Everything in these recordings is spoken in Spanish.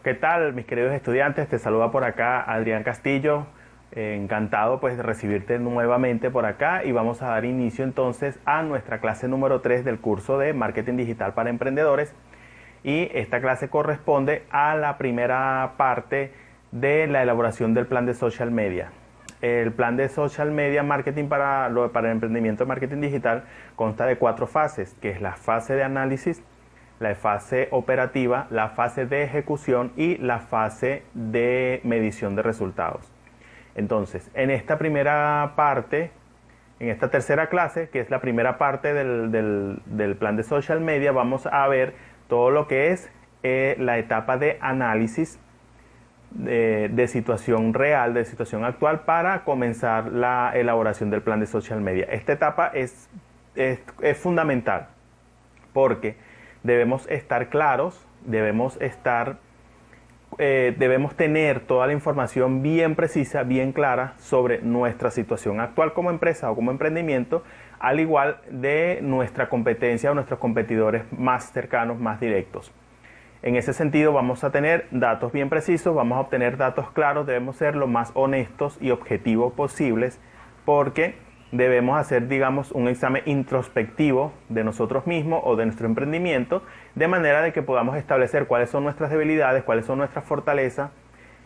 ¿Qué tal, mis queridos estudiantes? Te saluda por acá Adrián Castillo. Encantado pues de recibirte nuevamente por acá y vamos a dar inicio entonces a nuestra clase número 3 del curso de Marketing Digital para Emprendedores. Y esta clase corresponde a la primera parte de la elaboración del plan de social media. El plan de social media marketing para el emprendimiento de marketing digital consta de 4 fases, que es la fase de análisis, la fase operativa, la fase de ejecución y la fase de medición de resultados. Entonces, en esta primera parte, en esta tercera clase, que es la primera parte del plan de social media, vamos a ver todo lo que es la etapa de análisis de situación real, de situación actual, para comenzar la elaboración del plan de social media. Esta etapa es fundamental porque debemos estar claros, debemos tener toda la información bien precisa, bien clara sobre nuestra situación actual como empresa o como emprendimiento, al igual de nuestra competencia o nuestros competidores más cercanos, más directos. En ese sentido vamos a tener datos bien precisos, vamos a obtener datos claros, debemos ser lo más honestos y objetivos posibles porque debemos hacer, digamos, un examen introspectivo de nosotros mismos o de nuestro emprendimiento, de manera de que podamos establecer cuáles son nuestras debilidades, cuáles son nuestras fortalezas,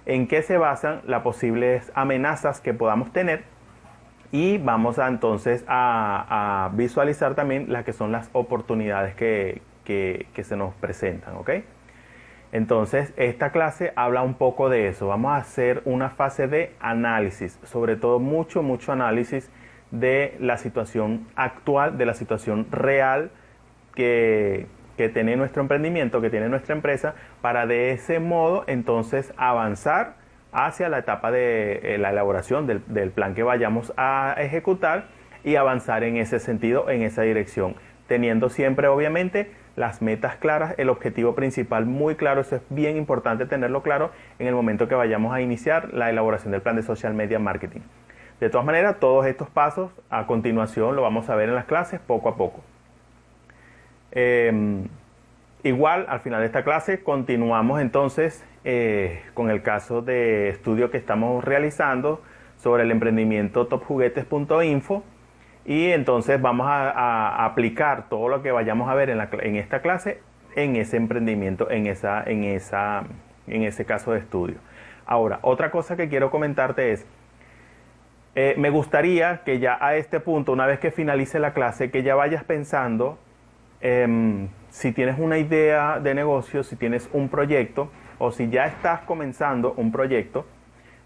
en qué se basan las posibles amenazas que podamos tener, y vamos entonces a visualizar también las que son las oportunidades que se nos presentan, ¿ok? Entonces, esta clase habla un poco de eso. Vamos a hacer una fase de análisis, sobre todo mucho análisis de la situación actual, de la situación real que tiene nuestro emprendimiento, que tiene nuestra empresa, para de ese modo entonces avanzar hacia la etapa de la elaboración del plan que vayamos a ejecutar y avanzar en ese sentido, en esa dirección, teniendo siempre obviamente las metas claras, el objetivo principal muy claro. Eso es bien importante tenerlo claro en el momento que vayamos a iniciar la elaboración del plan de social media marketing. De todas maneras, todos estos pasos a continuación lo vamos a ver en las clases poco a poco. Igual, al final de esta clase, continuamos entonces con el caso de estudio que estamos realizando sobre el emprendimiento topjuguetes.info, y entonces vamos a aplicar todo lo que vayamos a ver en esta clase en ese emprendimiento, en ese caso de estudio. Ahora, otra cosa que quiero comentarte es, me gustaría que ya a este punto, una vez que finalice la clase, que ya vayas pensando si tienes una idea de negocio, si tienes un proyecto o si ya estás comenzando un proyecto.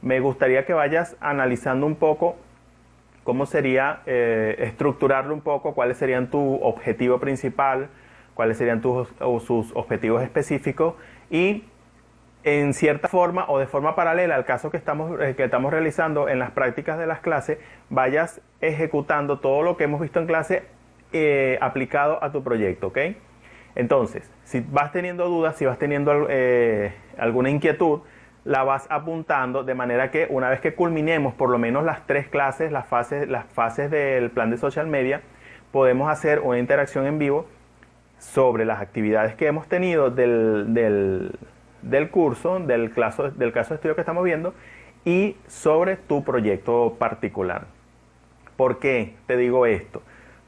Me gustaría que vayas analizando un poco cómo sería estructurarlo un poco, cuáles serían tu objetivo principal, cuáles serían sus objetivos específicos, y en cierta forma o de forma paralela al caso que estamos realizando en las prácticas de las clases, vayas ejecutando todo lo que hemos visto en clase aplicado a tu proyecto, ¿ok? Entonces, si vas teniendo dudas, si vas teniendo alguna inquietud, la vas apuntando, de manera que una vez que culminemos por lo menos las 3 clases, las fases del plan de social media, podemos hacer una interacción en vivo sobre las actividades que hemos tenido del curso, del caso de estudio que estamos viendo, y sobre tu proyecto particular. ¿Por qué te digo esto?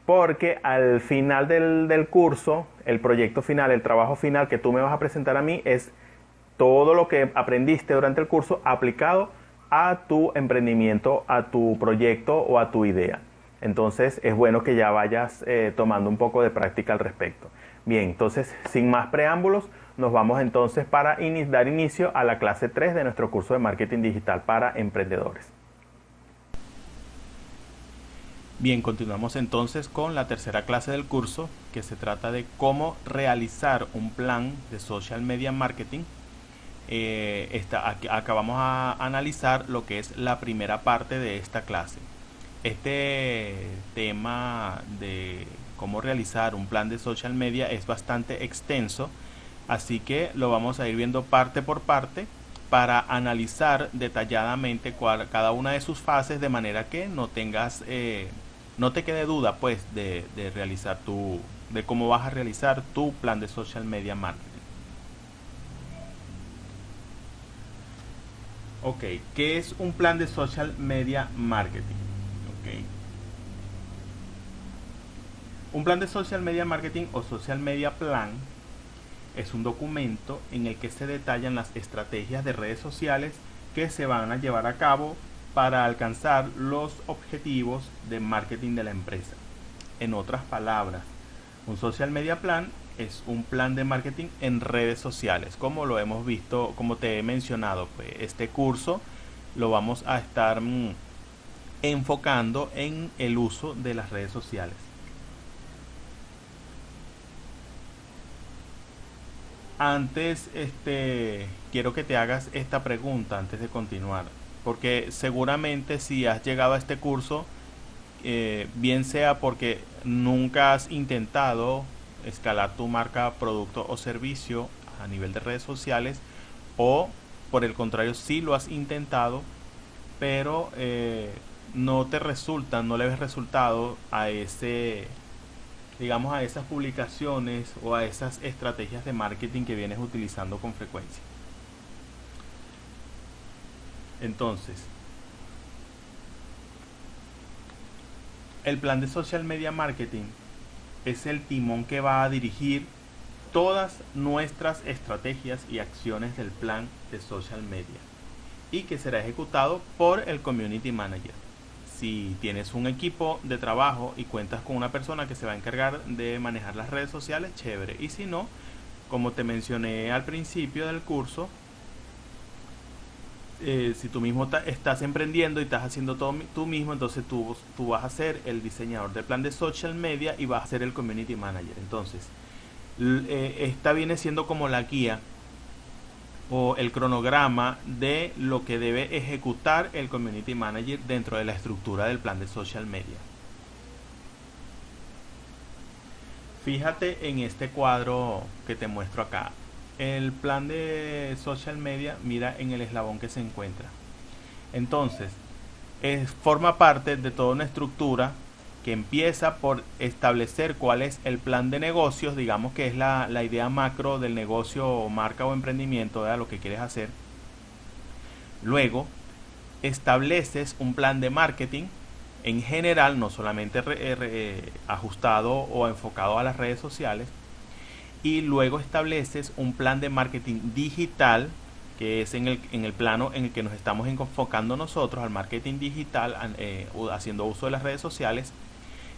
Porque al final del curso, el proyecto final, el trabajo final que tú me vas a presentar a mí, es todo lo que aprendiste durante el curso aplicado a tu emprendimiento, a tu proyecto o a tu idea. Entonces es bueno que ya vayas tomando un poco de práctica al respecto. Bien, entonces sin más preámbulos, nos vamos entonces para dar inicio a la clase 3 de nuestro curso de Marketing Digital para Emprendedores. Bien, continuamos entonces con la tercera clase del curso, que se trata de cómo realizar un plan de social media marketing. Acá vamos a analizar lo que es la primera parte de esta clase. Este tema de cómo realizar un plan de social media es bastante extenso, así que lo vamos a ir viendo parte por parte para analizar detalladamente cada una de sus fases, de manera que no te quede duda pues de cómo vas a realizar tu plan de social media marketing. Ok, ¿qué es un plan de social media marketing? Ok. Un plan de social media marketing o social media plan es un documento en el que se detallan las estrategias de redes sociales que se van a llevar a cabo para alcanzar los objetivos de marketing de la empresa. En otras palabras, un social media plan es un plan de marketing en redes sociales, como lo hemos visto, como te he mencionado. Pues este curso lo vamos a estar enfocando en el uso de las redes sociales. Antes, quiero que te hagas esta pregunta antes de continuar, porque seguramente si has llegado a este curso, bien sea porque nunca has intentado escalar tu marca, producto o servicio a nivel de redes sociales, o por el contrario sí lo has intentado, pero no te resulta, no le ves resultado a ese, digamos, a esas publicaciones o a esas estrategias de marketing que vienes utilizando con frecuencia. Entonces, el plan de social media marketing es el timón que va a dirigir todas nuestras estrategias y acciones del plan de social media y que será ejecutado por el community manager. Si tienes un equipo de trabajo y cuentas con una persona que se va a encargar de manejar las redes sociales, chévere. Y si no, como te mencioné al principio del curso, si tú mismo estás emprendiendo y estás haciendo todo tú mismo, entonces tú vas a ser el diseñador del plan de social media y vas a ser el community manager. Entonces, esta viene siendo como la guía o el cronograma de lo que debe ejecutar el community manager dentro de la estructura del plan de social media. Fíjate en este cuadro que te muestro acá. El plan de social media, mira en el eslabón que se encuentra. Entonces, forma parte de toda una estructura que empieza por establecer cuál es el plan de negocios, digamos que es la idea macro del negocio, marca o emprendimiento, de lo que quieres hacer. Luego, estableces un plan de marketing en general, no solamente ajustado o enfocado a las redes sociales. Y luego estableces un plan de marketing digital, que es en el plano en el que nos estamos enfocando nosotros, al marketing digital, haciendo uso de las redes sociales.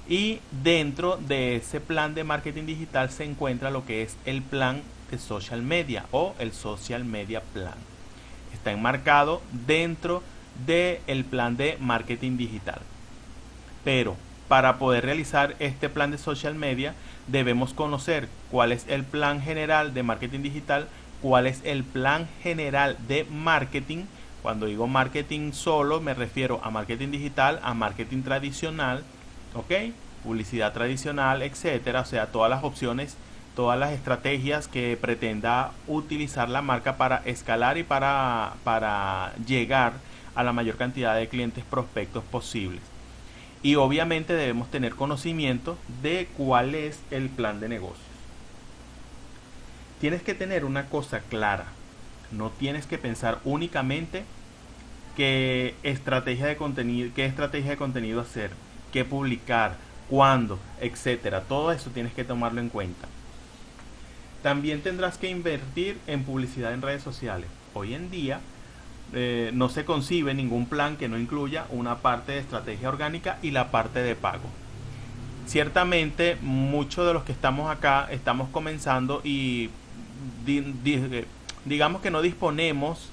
Y dentro de ese plan de marketing digital se encuentra lo que es el plan de social media o el social media plan. Está enmarcado dentro del plan de marketing digital. Pero para poder realizar este plan de social media debemos conocer cuál es el plan general de marketing digital, cuál es el plan general de marketing. Cuando digo marketing solo me refiero a marketing digital, a marketing tradicional, ¿ok? Publicidad tradicional, etcétera. O sea, todas las opciones, todas las estrategias que pretenda utilizar la marca para escalar y para llegar a la mayor cantidad de clientes prospectos posibles. Y obviamente debemos tener conocimiento de cuál es el plan de negocios. Tienes que tener una cosa clara. No tienes que pensar únicamente qué estrategia de contenido hacer, qué publicar, cuándo, etcétera. Todo eso tienes que tomarlo en cuenta. También tendrás que invertir en publicidad en redes sociales. Hoy en día no se concibe ningún plan que no incluya una parte de estrategia orgánica y la parte de pago. Ciertamente muchos de los que estamos acá estamos comenzando y digamos que no disponemos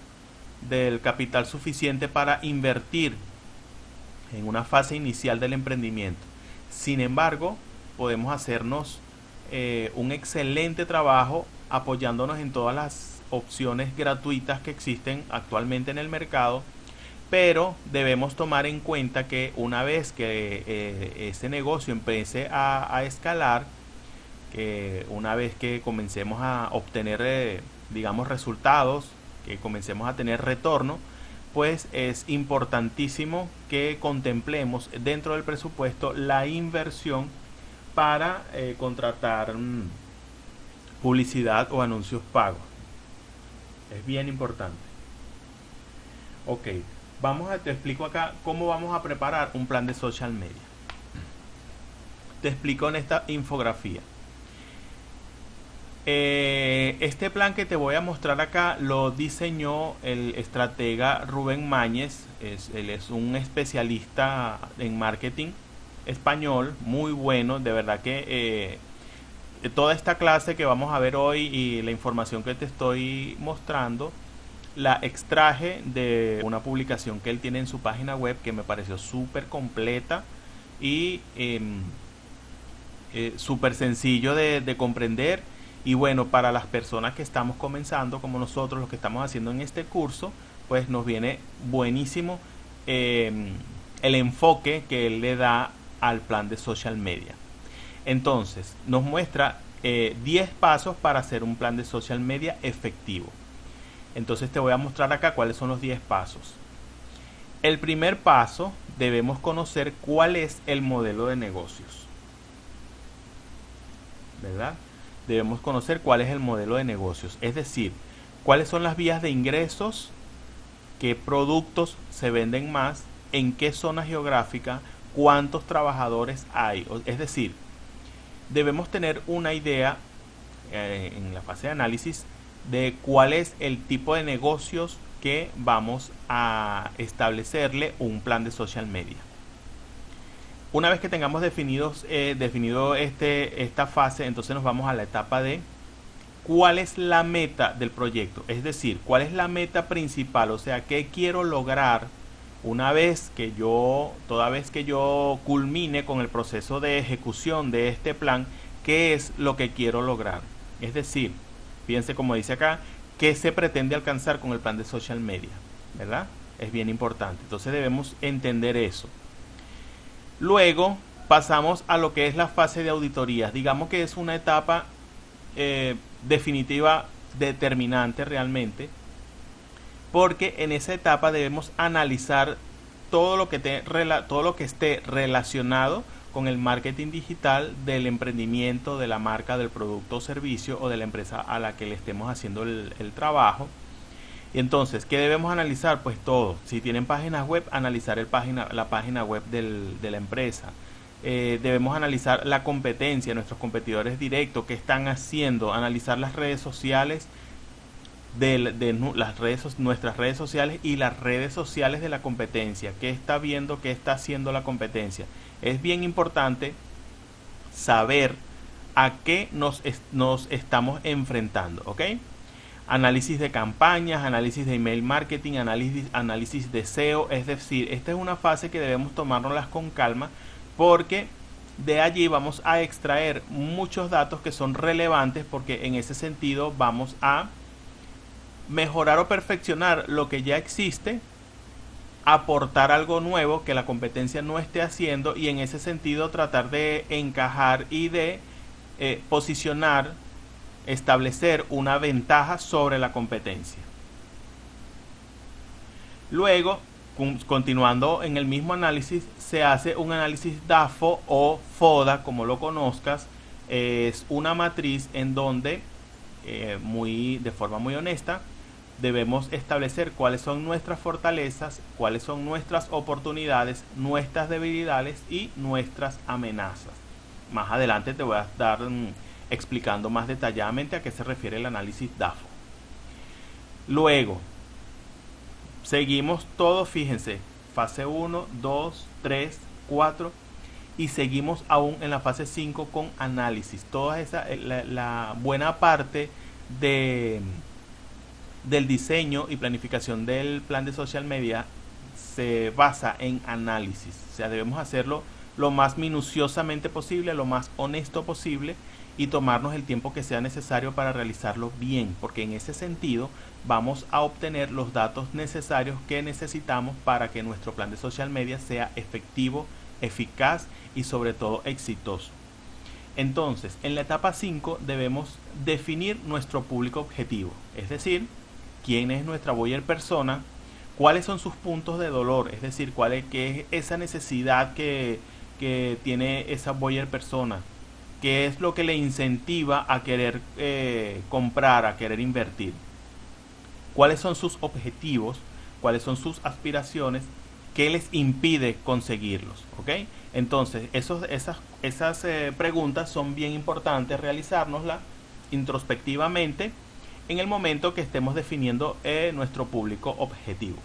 del capital suficiente para invertir en una fase inicial del emprendimiento. Sin embargo, podemos hacernos un excelente trabajo apoyándonos en todas las opciones gratuitas que existen actualmente en el mercado, pero debemos tomar en cuenta que una vez que ese negocio empiece a escalar, que una vez que comencemos a obtener digamos resultados, que comencemos a tener retorno, pues es importantísimo que contemplemos dentro del presupuesto la inversión para contratar publicidad o anuncios pagos. Es bien importante. Ok, te explico acá cómo vamos a preparar un plan de social media. Te explico en esta infografía. Este plan que te voy a mostrar acá lo diseñó el estratega Rubén Mañez. Él es un especialista en marketing español, muy bueno. De verdad que toda esta clase que vamos a ver hoy y la información que te estoy mostrando la extraje de una publicación que él tiene en su página web que me pareció súper completa y súper sencillo de comprender. Y bueno, para las personas que estamos comenzando, como nosotros, los que estamos haciendo en este curso, pues nos viene buenísimo el enfoque que él le da al plan de social media. Entonces, nos muestra 10 pasos para hacer un plan de social media efectivo. Entonces te voy a mostrar acá cuáles son los 10 pasos. El primer paso, debemos conocer cuál es el modelo de negocios, ¿verdad? Debemos conocer cuál es el modelo de negocios, es decir, cuáles son las vías de ingresos, qué productos se venden más, en qué zona geográfica, cuántos trabajadores hay. Es decir, debemos tener una idea en la fase de análisis de cuál es el tipo de negocios que vamos a establecerle un plan de social media. Una vez que tengamos definido esta fase, entonces nos vamos a la etapa de cuál es la meta del proyecto, es decir, cuál es la meta principal, o sea, qué quiero lograr toda vez que yo culmine con el proceso de ejecución de este plan, qué es lo que quiero lograr. Es decir, fíjense como dice acá, qué se pretende alcanzar con el plan de social media, ¿verdad? Es bien importante, entonces debemos entender eso. Luego pasamos a lo que es la fase de auditorías. Digamos que es una etapa definitiva, determinante realmente, porque en esa etapa debemos analizar todo lo que esté relacionado con el marketing digital del emprendimiento, de la marca, del producto o servicio o de la empresa a la que le estemos haciendo el trabajo. Y entonces, ¿qué debemos analizar? Pues todo. Si tienen páginas web, analizar la página web de la empresa. Debemos analizar la competencia, nuestros competidores directos, qué están haciendo, analizar las redes sociales, nuestras redes sociales y las redes sociales de la competencia. ¿Qué está viendo, qué está haciendo la competencia? Es bien importante saber a qué nos estamos enfrentando, ¿ok? Análisis de campañas, análisis de email marketing, análisis de SEO. Es decir, esta es una fase que debemos tomárnoslas con calma, porque de allí vamos a extraer muchos datos que son relevantes, porque en ese sentido vamos a mejorar o perfeccionar lo que ya existe, aportar algo nuevo que la competencia no esté haciendo, y en ese sentido tratar de encajar y de posicionar, establecer una ventaja sobre la competencia. Luego, continuando en el mismo análisis, se hace un análisis DAFO o FODA, como lo conozcas. Es una matriz en donde de forma muy honesta debemos establecer cuáles son nuestras fortalezas, cuáles son nuestras oportunidades, nuestras debilidades y nuestras amenazas. Más adelante te voy a estar explicando más detalladamente a qué se refiere el análisis DAFO. Luego, seguimos todo, fíjense, fase 1, 2, 3, 4 y seguimos aún en la fase 5 con análisis. Toda la buena parte del diseño y planificación del plan de social media se basa en análisis. O sea, debemos hacerlo lo más minuciosamente posible, lo más honesto posible, y tomarnos el tiempo que sea necesario para realizarlo bien, porque en ese sentido vamos a obtener los datos necesarios que necesitamos para que nuestro plan de social media sea efectivo, eficaz y sobre todo exitoso. Entonces, en la etapa 5 debemos definir nuestro público objetivo, es decir, quién es nuestra buyer persona, cuáles son sus puntos de dolor, es decir, qué es esa necesidad que tiene esa buyer persona, qué es lo que le incentiva a querer comprar, a querer invertir, cuáles son sus objetivos, cuáles son sus aspiraciones, qué les impide conseguirlos, ¿ok? Entonces, esas preguntas son bien importantes realizárnoslas introspectivamente en el momento que estemos definiendo nuestro público objetivo.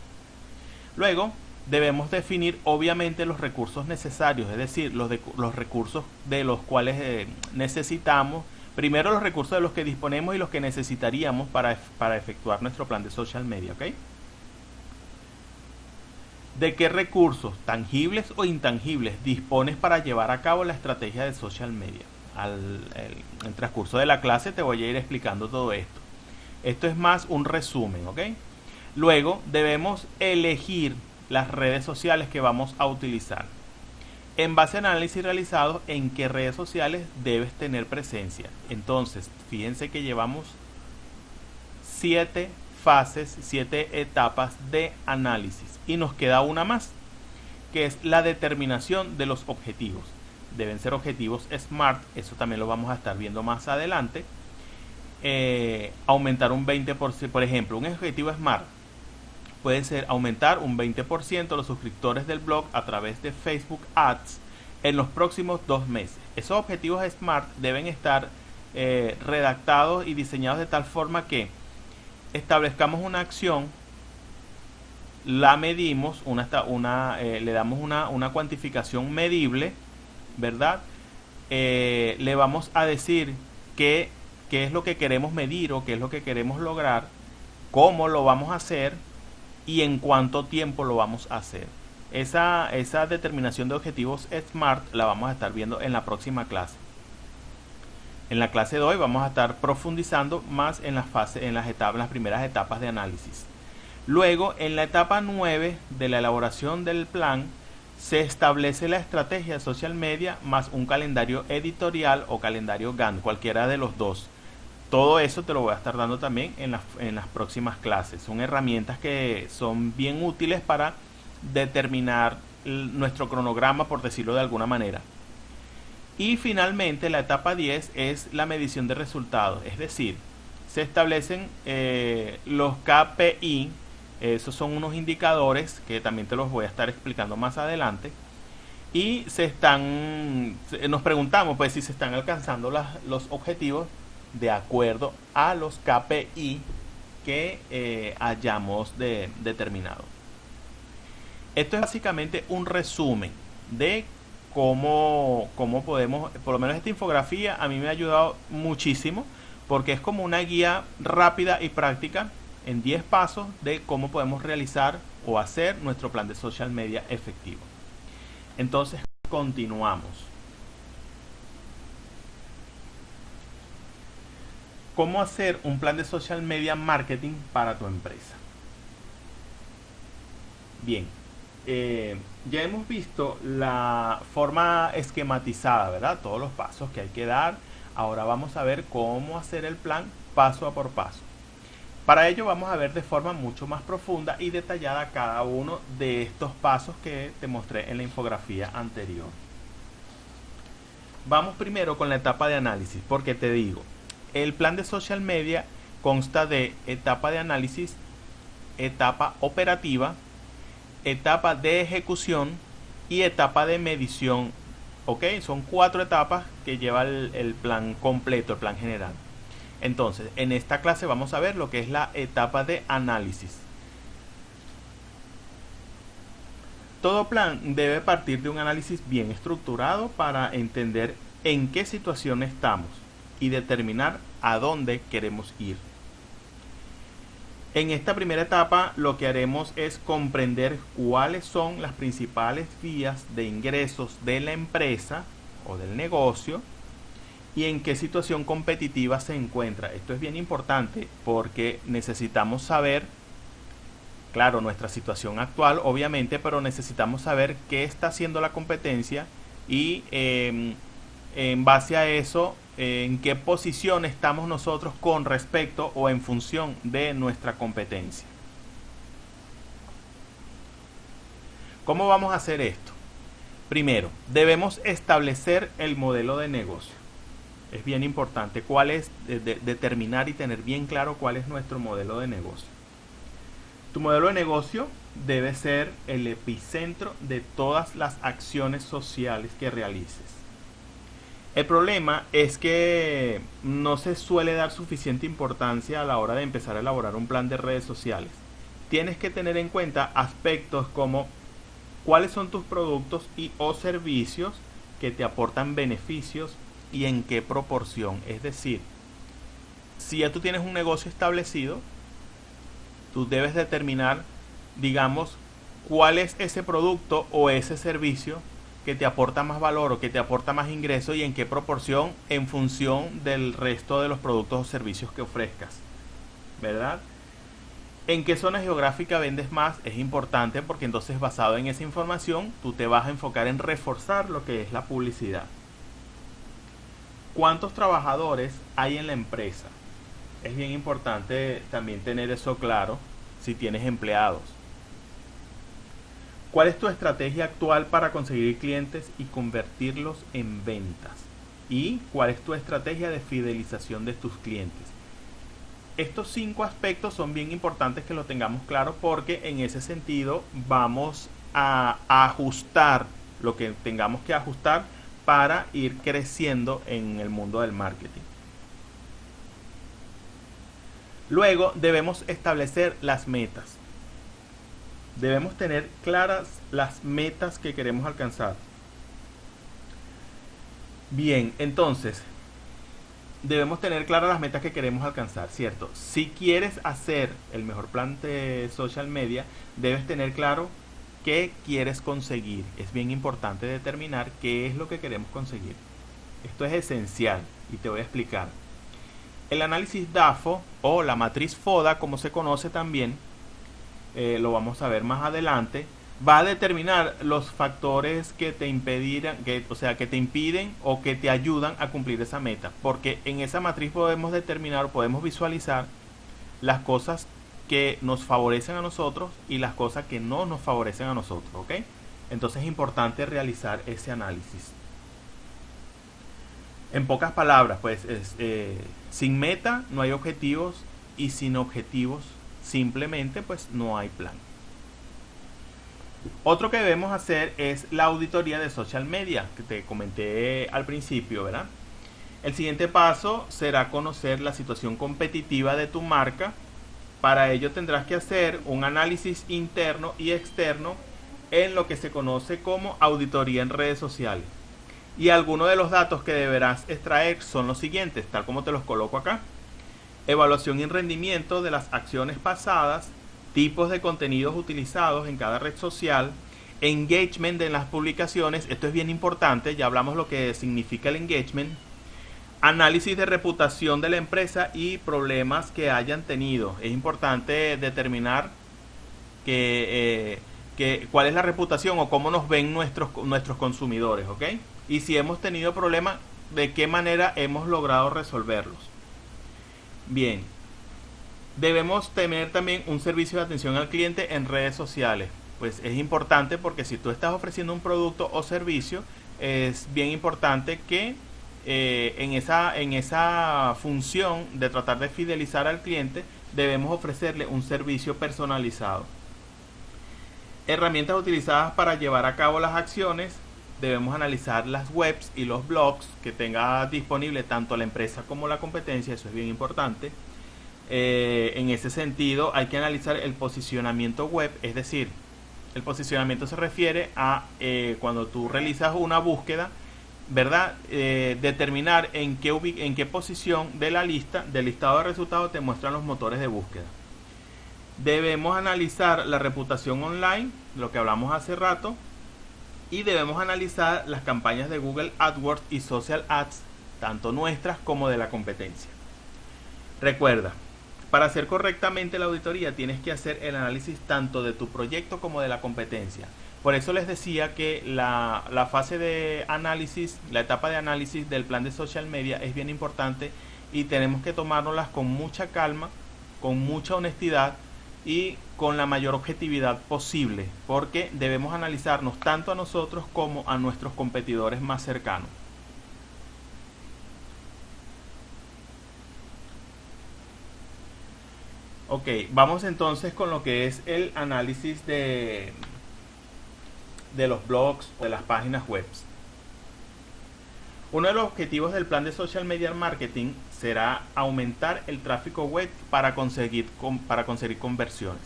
Luego, debemos definir obviamente los recursos necesarios, es decir, los recursos de los cuales necesitamos. Primero los recursos de los que disponemos y los que necesitaríamos para efectuar nuestro plan de social media, ¿ok? ¿De qué recursos, tangibles o intangibles, dispones para llevar a cabo la estrategia de social media? En el transcurso de la clase te voy a ir explicando todo esto. Esto es más un resumen, ¿ok? Luego debemos elegir las redes sociales que vamos a utilizar. En base al análisis realizado, ¿en qué redes sociales debes tener presencia? Entonces, fíjense que llevamos 7 fases, 7 etapas de análisis. Y nos queda una más, que es la determinación de los objetivos. Deben ser objetivos SMART, eso también lo vamos a estar viendo más adelante. Aumentar un 20%, por ejemplo, un objetivo SMART puede ser aumentar un 20% los suscriptores del blog a través de Facebook Ads en los próximos 2 meses. Esos objetivos SMART deben estar redactados y diseñados de tal forma que establezcamos una acción, la medimos, le damos una cuantificación medible, ¿verdad? Le vamos a decir qué es lo que queremos medir o qué es lo que queremos lograr, cómo lo vamos a hacer y en cuánto tiempo lo vamos a hacer. Esa determinación de objetivos SMART la vamos a estar viendo en la próxima clase. En la clase de hoy vamos a estar profundizando más en las primeras etapas de análisis. Luego, en la etapa 9 de la elaboración del plan, se establece la estrategia de social media más un calendario editorial o calendario Gantt, cualquiera de los dos. Todo eso te lo voy a estar dando también en las próximas clases. Son herramientas que son bien útiles para determinar nuestro cronograma, por decirlo de alguna manera. Y finalmente la etapa 10 es la medición de resultados, es decir, se establecen los KPI, esos son unos indicadores que también te los voy a estar explicando más adelante, y nos preguntamos pues si se están alcanzando los objetivos de acuerdo a los KPI que hayamos determinado. Esto es básicamente un resumen de cómo podemos, por lo menos esta infografía a mí me ha ayudado muchísimo porque es como una guía rápida y práctica en 10 pasos de cómo podemos realizar o hacer nuestro plan de social media efectivo. Entonces continuamos. ¿Cómo hacer un plan de social media marketing para tu empresa? Bien, ya hemos visto la forma esquematizada, ¿verdad? Todos los pasos que hay que dar. Ahora vamos a ver cómo hacer el plan paso a por paso. Para ello vamos a ver de forma mucho más profunda y detallada cada uno de estos pasos que te mostré en la infografía anterior. Vamos primero con la etapa de análisis, porque te digo, el plan de social media consta de etapa de análisis, etapa operativa, etapa de ejecución y etapa de medición. ¿Ok? Son 4 etapas que lleva el plan completo, el plan general. Entonces, en esta clase vamos a ver lo que es la etapa de análisis. Todo plan debe partir de un análisis bien estructurado para entender en qué situación estamos y determinar a dónde queremos ir. En esta primera etapa lo que haremos es comprender cuáles son las principales vías de ingresos de la empresa o del negocio y en qué situación competitiva se encuentra. Esto es bien importante porque necesitamos saber, claro, nuestra situación actual obviamente, pero necesitamos saber qué está haciendo la competencia y en base a eso, en qué posición estamos nosotros con respecto o en función de nuestra competencia. ¿Cómo vamos a hacer esto? Primero, debemos establecer el modelo de negocio. Es bien importante determinar y tener bien claro cuál es nuestro modelo de negocio. Tu modelo de negocio debe ser el epicentro de todas las acciones sociales que realices. El problema es que no se suele dar suficiente importancia a la hora de empezar a elaborar un plan de redes sociales. Tienes que tener en cuenta aspectos como cuáles son tus productos y o servicios que te aportan beneficios y en qué proporción. Es decir, si ya tú tienes un negocio establecido, tú debes determinar, digamos, cuál es ese producto o ese servicio que te aporta más valor o que te aporta más ingreso y en qué proporción en función del resto de los productos o servicios que ofrezcas, ¿verdad? ¿En qué zona geográfica vendes más? Es importante porque entonces basado en esa información tú te vas a enfocar en reforzar lo que es la publicidad. ¿Cuántos trabajadores hay en la empresa? Es bien importante también tener eso claro si tienes empleados. ¿Cuál es tu estrategia actual para conseguir clientes y convertirlos en ventas? ¿Y cuál es tu estrategia de fidelización de tus clientes? Estos 5 aspectos son bien importantes que lo tengamos claro porque en ese sentido vamos a ajustar lo que tengamos que ajustar para ir creciendo en el mundo del marketing. Luego debemos establecer las metas. Debemos tener claras las metas que queremos alcanzar. Bien, entonces, debemos tener claras las metas que queremos alcanzar, ¿cierto? Si quieres hacer el mejor plan de social media, debes tener claro qué quieres conseguir. Es bien importante determinar qué es lo que queremos conseguir. Esto es esencial y te voy a explicar. El análisis DAFO o la matriz FODA, como se conoce también, lo vamos a ver más adelante, va a determinar los factores que te impiden o que te ayudan a cumplir esa meta, porque en esa matriz podemos determinar o podemos visualizar las cosas que nos favorecen a nosotros y las cosas que no nos favorecen a nosotros, ¿ok? Entonces es importante realizar ese análisis. En pocas palabras, pues sin meta no hay objetivos y sin objetivos simplemente pues no hay plan. Otro que debemos hacer es la auditoría de social media, que te comenté al principio, ¿verdad? El siguiente paso será conocer la situación competitiva de tu marca. Para ello tendrás que hacer un análisis interno y externo en lo que se conoce como auditoría en redes sociales. Y algunos de los datos que deberás extraer son los siguientes, tal como te los coloco acá. Evaluación y rendimiento de las acciones pasadas, tipos de contenidos utilizados en cada red social, engagement de las publicaciones, esto es bien importante, ya hablamos lo que significa el engagement, análisis de reputación de la empresa y problemas que hayan tenido. Es importante determinar cuál es la reputación o cómo nos ven nuestros consumidores, ¿ok? Y si hemos tenido problemas, de qué manera hemos logrado resolverlos. Bien, debemos tener también un servicio de atención al cliente en redes sociales. Pues es importante porque si tú estás ofreciendo un producto o servicio, es bien importante que en esa función de tratar de fidelizar al cliente, debemos ofrecerle un servicio personalizado. Herramientas utilizadas para llevar a cabo las acciones. Debemos analizar las webs y los blogs que tenga disponible tanto la empresa como la competencia, eso es bien importante. En ese sentido hay que analizar el posicionamiento web, es decir, el posicionamiento se refiere a cuando tú realizas una búsqueda, ¿verdad? Determinar en qué posición de la lista, del listado de resultados te muestran los motores de búsqueda. Debemos analizar la reputación online, lo que hablamos hace rato. Y debemos analizar las campañas de Google AdWords y Social Ads, tanto nuestras como de la competencia. Recuerda, para hacer correctamente la auditoría tienes que hacer el análisis tanto de tu proyecto como de la competencia. Por eso les decía que la fase de análisis, la etapa de análisis del plan de social media es bien importante y tenemos que tomárnoslas con mucha calma, con mucha honestidad y con la mayor objetividad posible, porque debemos analizarnos tanto a nosotros como a nuestros competidores más cercanos. Ok, vamos entonces con lo que es el análisis de los blogs o de las páginas web. Uno de los objetivos del plan de social media marketing será aumentar el tráfico web para conseguir conversiones.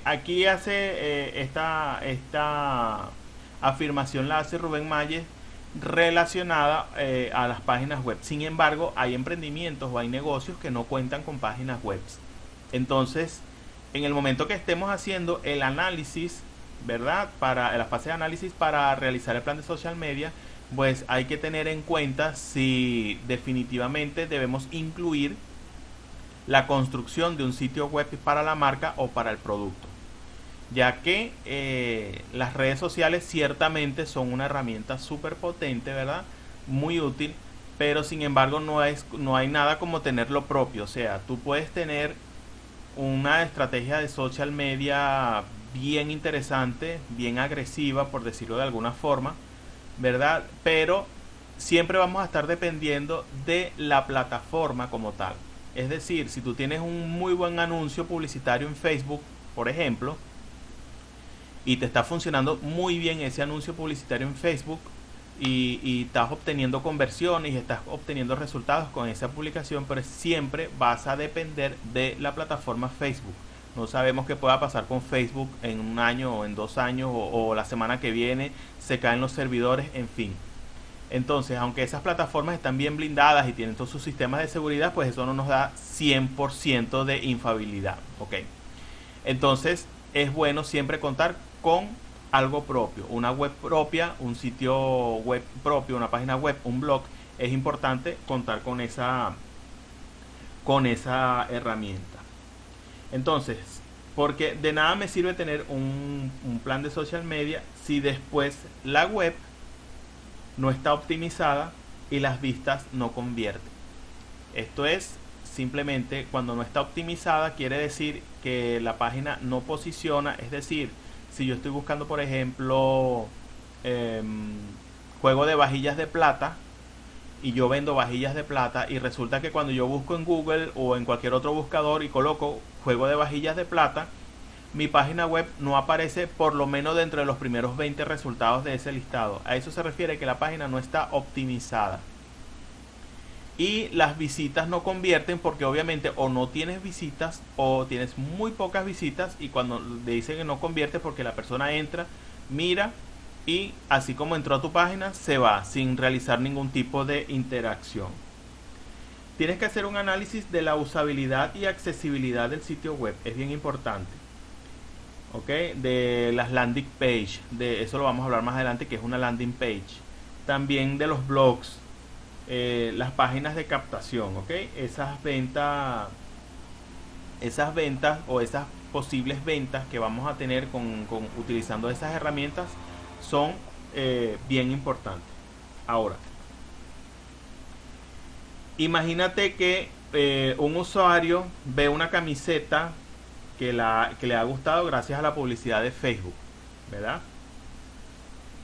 Aquí hace esta afirmación la hace Rubén Mayes relacionada a las páginas web. Sin embargo, hay emprendimientos o hay negocios que no cuentan con páginas web. Entonces, en el momento que estemos haciendo el análisis, ¿verdad? Para la fase de análisis para realizar el plan de social media, pues hay que tener en cuenta si definitivamente debemos incluir la construcción de un sitio web para la marca o para el producto, ya que las redes sociales ciertamente son una herramienta súper potente, ¿verdad? Muy útil, pero sin embargo no hay nada como tenerlo propio. O sea, tú puedes tener una estrategia de social media bien interesante, bien agresiva, por decirlo de alguna forma, ¿verdad? Pero siempre vamos a estar dependiendo de la plataforma como tal. Es decir, si tú tienes un muy buen anuncio publicitario en Facebook, por ejemplo, y te está funcionando muy bien ese anuncio publicitario en Facebook y estás obteniendo conversiones y estás obteniendo resultados con esa publicación, pero siempre vas a depender de la plataforma Facebook. No sabemos qué pueda pasar con Facebook en un año o en 2 años o la semana que viene, se caen los servidores, en fin. Entonces, aunque esas plataformas están bien blindadas y tienen todos sus sistemas de seguridad, pues eso no nos da 100% de infalibilidad. ¿Ok? Entonces, es bueno siempre contar con algo propio, una web propia, un sitio web propio, una página web, un blog. Es importante contar con esa herramienta. Entonces, porque de nada me sirve tener un plan de social media si después la web no está optimizada y las vistas no convierten. Esto es simplemente cuando no está optimizada, quiere decir que la página no posiciona. Es decir, si yo estoy buscando, por ejemplo, juego de vajillas de plata, y yo vendo vajillas de plata, y resulta que cuando yo busco en Google o en cualquier otro buscador y coloco juego de vajillas de plata, mi página web no aparece por lo menos dentro de los primeros 20 resultados de ese listado. A eso se refiere que la página no está optimizada. Y las visitas no convierten porque obviamente o no tienes visitas o tienes muy pocas visitas, y cuando le dicen que no convierte porque la persona entra, mira y así como entró a tu página se va sin realizar ningún tipo de interacción. Tienes que hacer un análisis de la usabilidad y accesibilidad del sitio web, es bien importante. ¿Ok? De las landing page, de eso lo vamos a hablar más adelante, que es una landing page. También de los blogs, las páginas de captación, ¿ok? Esas ventas o esas posibles ventas que vamos a tener utilizando esas herramientas son bien importantes. Ahora, imagínate que un usuario ve una camiseta que le ha gustado gracias a la publicidad de Facebook, ¿verdad?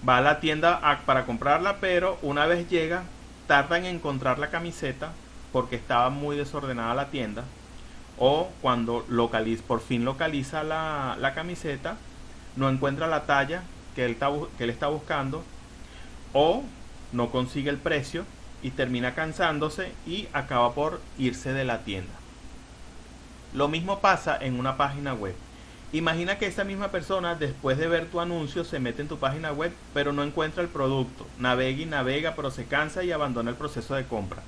Va a la tienda para comprarla, pero una vez llega, tarda en encontrar la camiseta porque estaba muy desordenada la tienda, o cuando por fin localiza la camiseta, no encuentra la talla que él está buscando, o no consigue el precio y termina cansándose y acaba por irse de la tienda. Lo mismo pasa en una página web. Imagina que esa misma persona, después de ver tu anuncio, se mete en tu página web, pero no encuentra el producto. Navega y navega, pero se cansa y abandona el proceso de compra.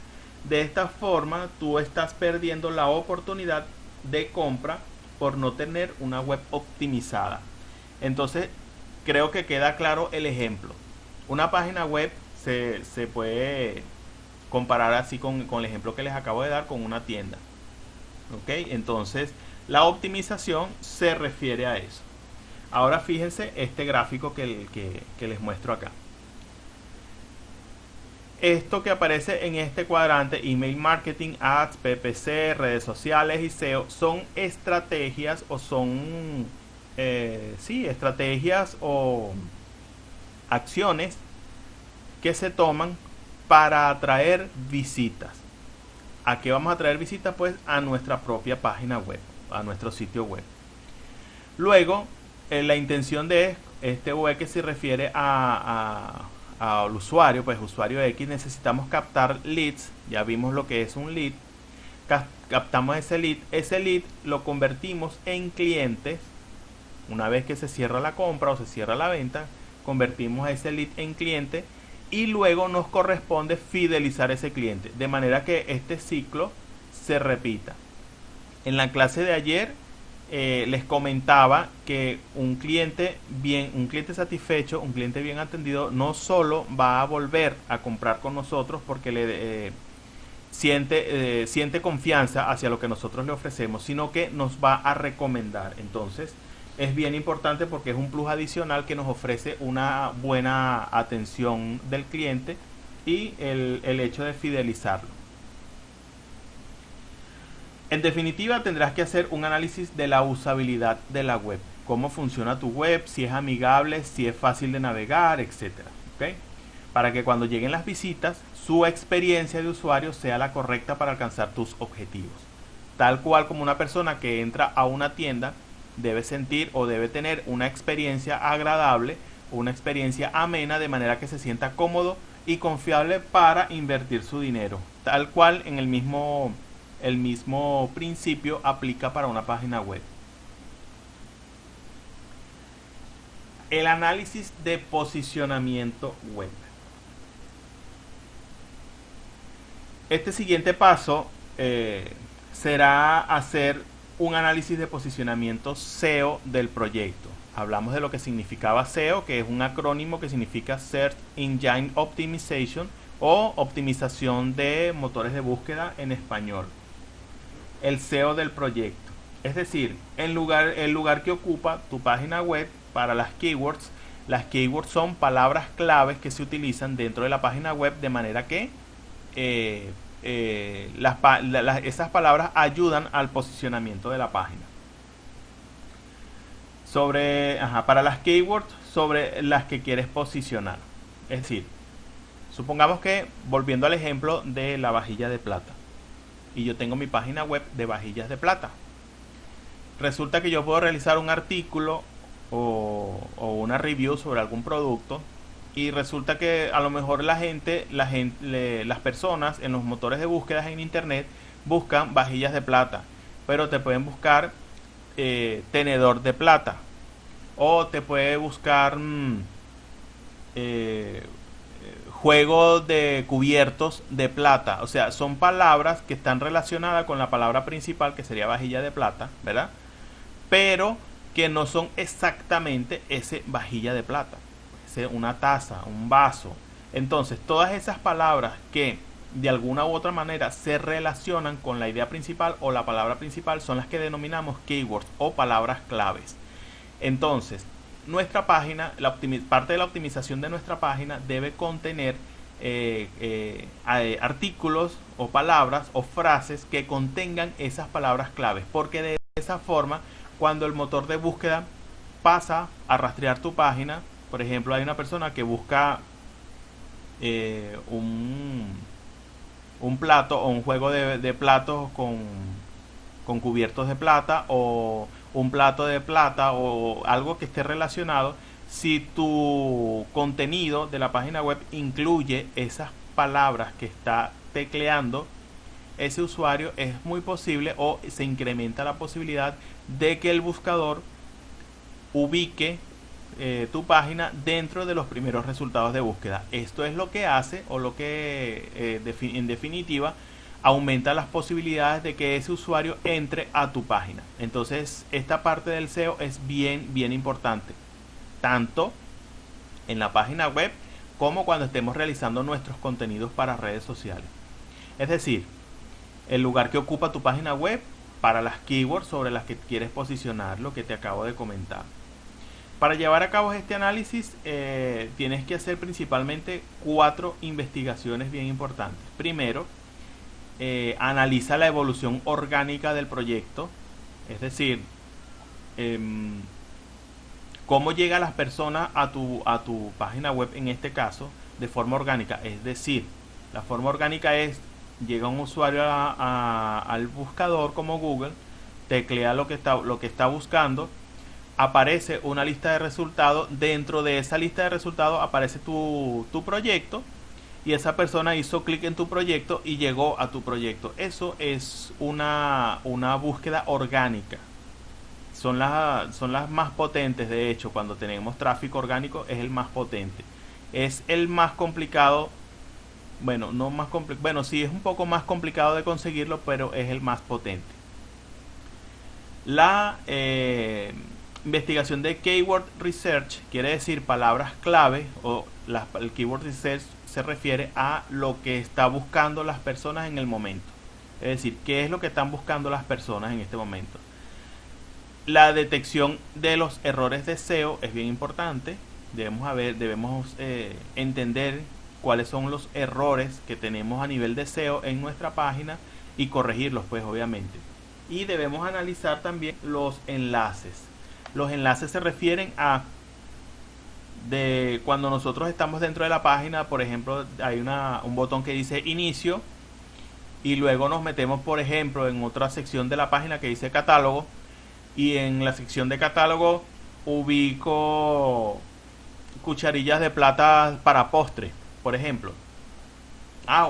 De esta forma, tú estás perdiendo la oportunidad de compra por no tener una web optimizada. Entonces, creo que queda claro el ejemplo. Una página web se puede comparar así con el ejemplo que les acabo de dar con una tienda. ¿Ok? Entonces, la optimización se refiere a eso. Ahora fíjense este gráfico que les muestro acá. Esto que aparece en este cuadrante, email marketing, ads, PPC, redes sociales y SEO, son estrategias o son estrategias o acciones que se toman para atraer visitas. ¿A qué vamos a traer visitas? Pues a nuestra propia página web, a nuestro sitio web. Luego, la intención de este web que se refiere al usuario, pues usuario X, necesitamos captar leads. Ya vimos lo que es un lead. Captamos ese lead lo convertimos en clientes. Una vez que se cierra la compra o se cierra la venta, convertimos a ese lead en cliente y luego nos corresponde fidelizar ese cliente, de manera que este ciclo se repita. En la clase de ayer les comentaba que un cliente satisfecho, un cliente bien atendido, no solo va a volver a comprar con nosotros porque siente confianza hacia lo que nosotros le ofrecemos, sino que nos va a recomendar. Entonces es bien importante porque es un plus adicional que nos ofrece una buena atención del cliente y el hecho de fidelizarlo. En definitiva, tendrás que hacer un análisis de la usabilidad de la web, cómo funciona tu web, si es amigable, si es fácil de navegar, etcétera, ¿okay? Para que cuando lleguen las visitas, su experiencia de usuario sea la correcta para alcanzar tus objetivos. Tal cual como una persona que entra a una tienda debe sentir o debe tener una experiencia agradable, una experiencia amena, de manera que se sienta cómodo y confiable para invertir su dinero. Tal cual en el mismo principio aplica para una página web. El análisis de posicionamiento web. Este siguiente paso será hacer un análisis de posicionamiento SEO del proyecto. Hablamos de lo que significaba SEO, que es un acrónimo que significa Search Engine Optimization o optimización de motores de búsqueda en español. El SEO del proyecto, es decir, el lugar que ocupa tu página web para las keywords. Las keywords son palabras claves que se utilizan dentro de la página web, de manera que esas palabras ayudan al posicionamiento de la página. Para las keywords sobre las que quieres posicionar. Es decir, supongamos que, volviendo al ejemplo de la vajilla de plata, y yo tengo mi página web de vajillas de plata. Resulta que yo puedo realizar un artículo o una review sobre algún producto, y resulta que a lo mejor las personas en los motores de búsqueda en internet buscan vajillas de plata, pero te pueden buscar tenedor de plata, o te puede buscar juego de cubiertos de plata. O sea, son palabras que están relacionadas con la palabra principal, que sería vajilla de plata, ¿verdad? Pero que no son exactamente ese vajilla de plata. Una taza, un vaso. Entonces, todas esas palabras que de alguna u otra manera se relacionan con la idea principal o la palabra principal son las que denominamos keywords o palabras claves. Entonces, nuestra página, parte de la optimización de nuestra página debe contener artículos o palabras o frases que contengan esas palabras claves, porque de esa forma, cuando el motor de búsqueda pasa a rastrear tu página, por ejemplo, hay una persona que busca un plato o un juego de platos con cubiertos de plata, o un plato de plata, o algo que esté relacionado. Si tu contenido de la página web incluye esas palabras que está tecleando ese usuario, es muy posible o se incrementa la posibilidad de que el buscador ubique tu página dentro de los primeros resultados de búsqueda. Esto es lo que hace, o lo que en definitiva aumenta las posibilidades de que ese usuario entre a tu página. Entonces, esta parte del SEO es bien importante, tanto en la página web como cuando estemos realizando nuestros contenidos para redes sociales. Es decir, el lugar que ocupa tu página web para las keywords sobre las que quieres posicionar, lo que te acabo de comentar. Para llevar a cabo este análisis tienes que hacer principalmente 4 investigaciones bien importantes. Primero, analiza la evolución orgánica del proyecto, es decir, cómo llegan las personas a tu página web, en este caso de forma orgánica. Es decir, la forma orgánica es llega un usuario al buscador como Google, teclea lo que está buscando, aparece una lista de resultados. Dentro de esa lista de resultados aparece tu proyecto, y esa persona hizo clic en tu proyecto y llegó a tu proyecto. Eso es una búsqueda orgánica. Son las más potentes. De hecho, cuando tenemos tráfico orgánico es el más potente. Es el más complicado. Bueno, no más complicado. Bueno, sí, es un poco más complicado de conseguirlo, pero es el más potente. La investigación de keyword research quiere decir palabras clave, o el keyword research se refiere a lo que está buscando las personas en el momento. Es decir, qué es lo que están buscando las personas en este momento. La detección de los errores de SEO es bien importante. Debemos entender cuáles son los errores que tenemos a nivel de SEO en nuestra página y corregirlos, pues obviamente. Y debemos analizar también los enlaces. Los enlaces se refieren a cuando nosotros estamos dentro de la página. Por ejemplo, hay un botón que dice inicio, y luego nos metemos, por ejemplo, en otra sección de la página que dice catálogo, y en la sección de catálogo ubico cucharillas de plata para postre, por ejemplo.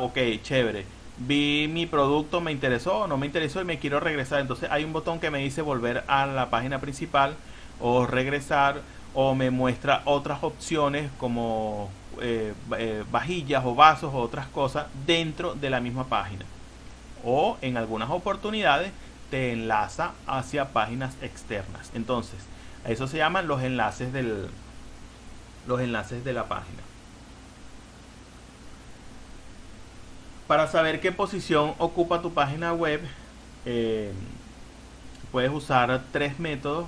Ok, chévere. Vi mi producto, me interesó o no me interesó y me quiero regresar. Entonces hay un botón que me dice volver a la página principal o regresar, o me muestra otras opciones como vajillas o vasos o otras cosas dentro de la misma página. O en algunas oportunidades te enlaza hacia páginas externas. Entonces, eso se llaman los enlaces de la página. Para saber qué posición ocupa tu página web, puedes usar 3 métodos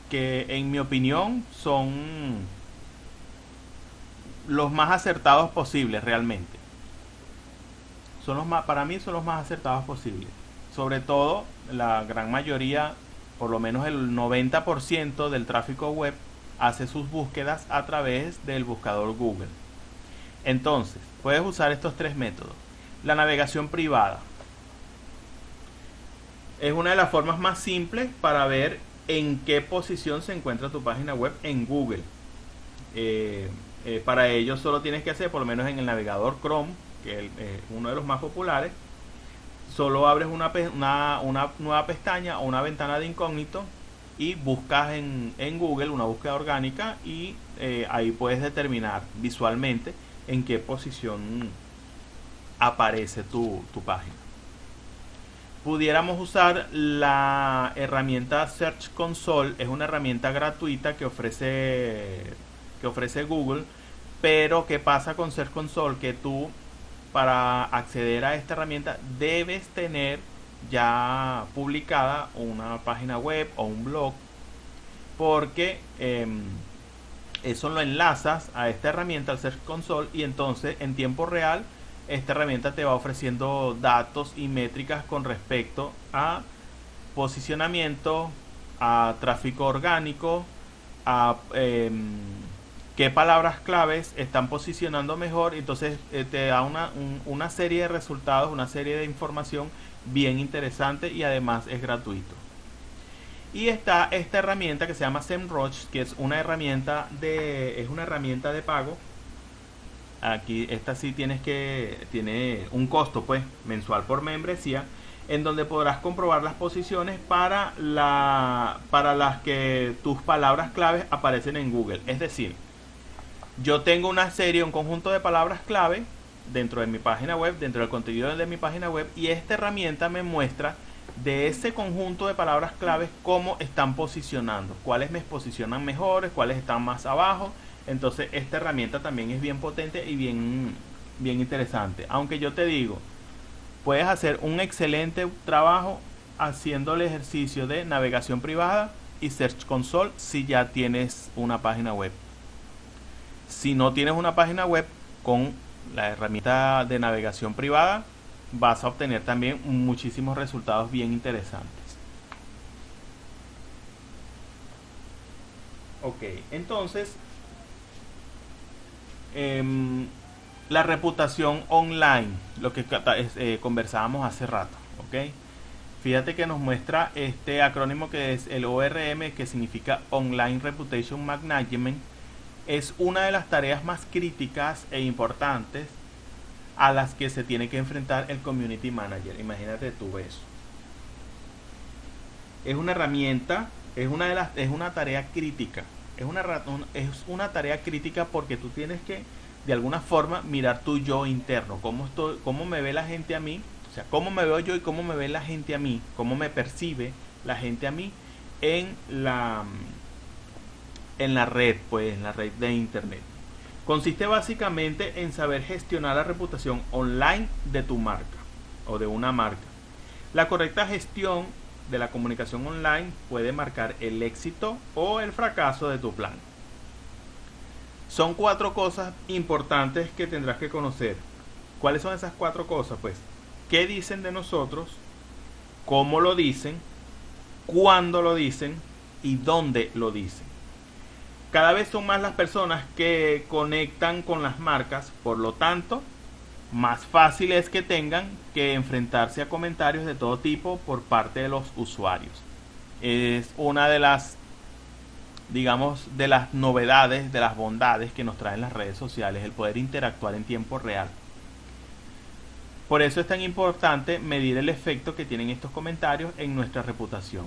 que, en mi opinión, son los más acertados posibles realmente. Para mí son los más acertados posibles. Sobre todo, la gran mayoría, por lo menos el 90% del tráfico web, hace sus búsquedas a través del buscador Google. Entonces, puedes usar estos 3 métodos. La navegación privada es una de las formas más simples para ver en qué posición se encuentra tu página web en Google. Para ello solo tienes que hacer, por lo menos en el navegador Chrome, que es uno de los más populares, solo abres una nueva pestaña o una ventana de incógnito y buscas en Google una búsqueda orgánica, y ahí puedes determinar visualmente en qué posición aparece tu página. Pudiéramos usar la herramienta Search Console. Es una herramienta gratuita que ofrece Google. Pero ¿qué pasa con Search Console? Que tú, para acceder a esta herramienta, debes tener ya publicada una página web o un blog, porque eso lo enlazas a esta herramienta, al Search Console, y entonces en tiempo real esta herramienta te va ofreciendo datos y métricas con respecto a posicionamiento, a tráfico orgánico, a qué palabras claves están posicionando mejor. Entonces te da una serie de resultados, una serie de información bien interesante, y además es gratuito. Y está esta herramienta que se llama SEMrush, que es una herramienta de pago. Aquí esta sí tiene un costo, pues, mensual por membresía, en donde podrás comprobar las posiciones para las que tus palabras claves aparecen en Google. Es decir, yo tengo un conjunto de palabras clave dentro de mi página web, dentro del contenido de mi página web, y esta herramienta me muestra de ese conjunto de palabras claves cómo están posicionando, cuáles me posicionan mejores, cuáles están más abajo. Entonces esta herramienta también es bien potente y bien interesante. Aunque yo te digo, puedes hacer un excelente trabajo haciendo el ejercicio de navegación privada y Search Console si ya tienes una página web. Si no tienes una página web, con la herramienta de navegación privada vas a obtener también muchísimos resultados bien interesantes. Ok, entonces La reputación online, lo que conversábamos hace rato, ¿ok? Fíjate que nos muestra este acrónimo que es el ORM, que significa Online Reputation Management. Es una de las tareas más críticas e importantes a las que se tiene que enfrentar el Community Manager. Imagínate tú eso. Es una herramienta, es una tarea crítica. Es una tarea crítica porque tú tienes que, de alguna forma, mirar tu yo interno. Cómo me ve la gente a mí. O sea, cómo me veo yo y cómo me ve la gente a mí. Cómo me percibe la gente a mí en la red, pues, en la red de internet. Consiste básicamente en saber gestionar la reputación online de tu marca o de una marca. La correcta gestión de la comunicación online puede marcar el éxito o el fracaso de tu plan. Son 4 cosas importantes que tendrás que conocer. ¿Cuáles son esas 4 cosas? Pues, ¿qué dicen de nosotros? ¿Cómo lo dicen? ¿Cuándo lo dicen? ¿Y dónde lo dicen? Cada vez son más las personas que conectan con las marcas, por lo tanto, más fácil es que tengan que enfrentarse a comentarios de todo tipo por parte de los usuarios. Es una de las, digamos, de las novedades, de las bondades que nos traen las redes sociales, el poder interactuar en tiempo real. Por eso es tan importante medir el efecto que tienen estos comentarios en nuestra reputación.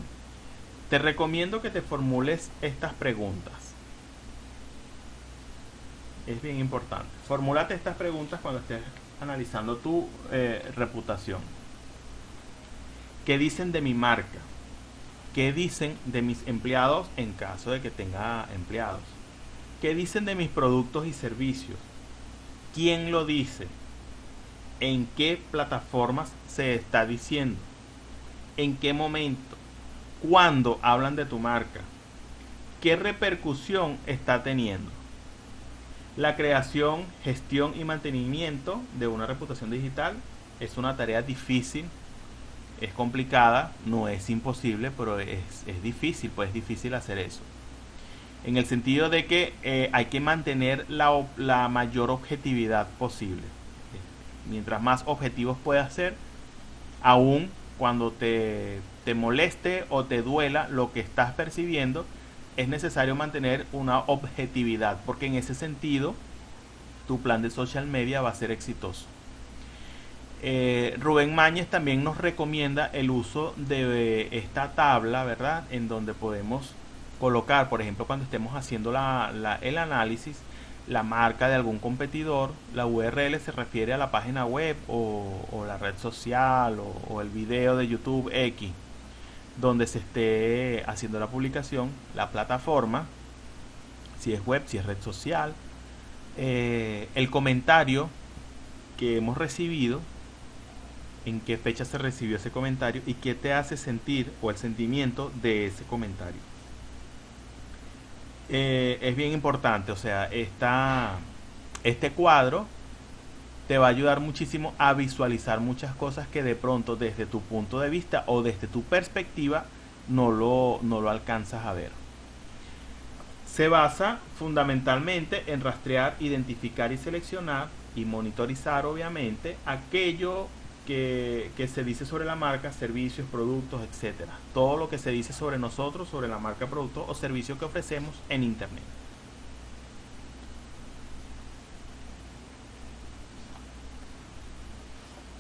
Te recomiendo que te formules estas preguntas. Es bien importante. Formúlate estas preguntas cuando estés analizando tu reputación. ¿Qué dicen de mi marca? ¿Qué dicen de mis empleados en caso de que tenga empleados? ¿Qué dicen de mis productos y servicios? ¿Quién lo dice? ¿En qué plataformas se está diciendo? ¿En qué momento? ¿Cuándo hablan de tu marca? ¿Qué repercusión está teniendo? La creación, gestión y mantenimiento de una reputación digital es una tarea difícil, es complicada, no es imposible, pero es difícil, pues es difícil hacer eso. En el sentido de que hay que mantener la mayor objetividad posible. Mientras más objetivos puedas ser, aun cuando te moleste o te duela lo que estás percibiendo, es necesario mantener una objetividad, porque en ese sentido tu plan de social media va a ser exitoso. Rubén Mañez también nos recomienda el uso de esta tabla, ¿verdad? En donde podemos colocar, por ejemplo, cuando estemos haciendo el análisis, la marca de algún competidor. La URL se refiere a la página web o la red social o el video de YouTube X, donde se esté haciendo la publicación, la plataforma, si es web, si es red social, el comentario que hemos recibido, en qué fecha se recibió ese comentario y qué te hace sentir o el sentimiento de ese comentario. Es bien importante, o sea, este cuadro te va a ayudar muchísimo a visualizar muchas cosas que de pronto desde tu punto de vista o desde tu perspectiva no lo alcanzas a ver. Se basa fundamentalmente en rastrear, identificar y seleccionar y monitorizar, obviamente, aquello que se dice sobre la marca, servicios, productos, etc. Todo lo que se dice sobre nosotros, sobre la marca, producto o servicio que ofrecemos en internet.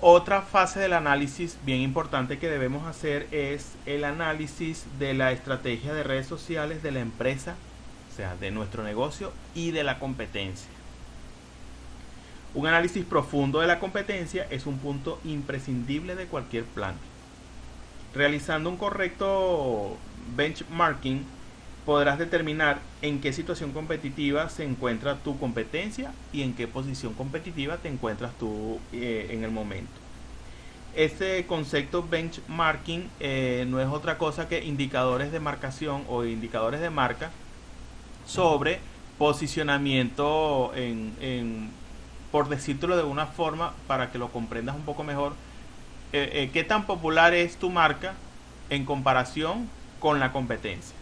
Otra fase del análisis bien importante que debemos hacer es el análisis de la estrategia de redes sociales de la empresa, o sea, de nuestro negocio y de la competencia. Un análisis profundo de la competencia es un punto imprescindible de cualquier plan. Realizando un correcto benchmarking, podrás determinar en qué situación competitiva se encuentra tu competencia y en qué posición competitiva te encuentras tú en el momento. Este concepto benchmarking no es otra cosa que indicadores de marcación o indicadores de marca sobre posicionamiento por decírtelo de una forma para que lo comprendas un poco mejor, qué tan popular es tu marca en comparación con la competencia.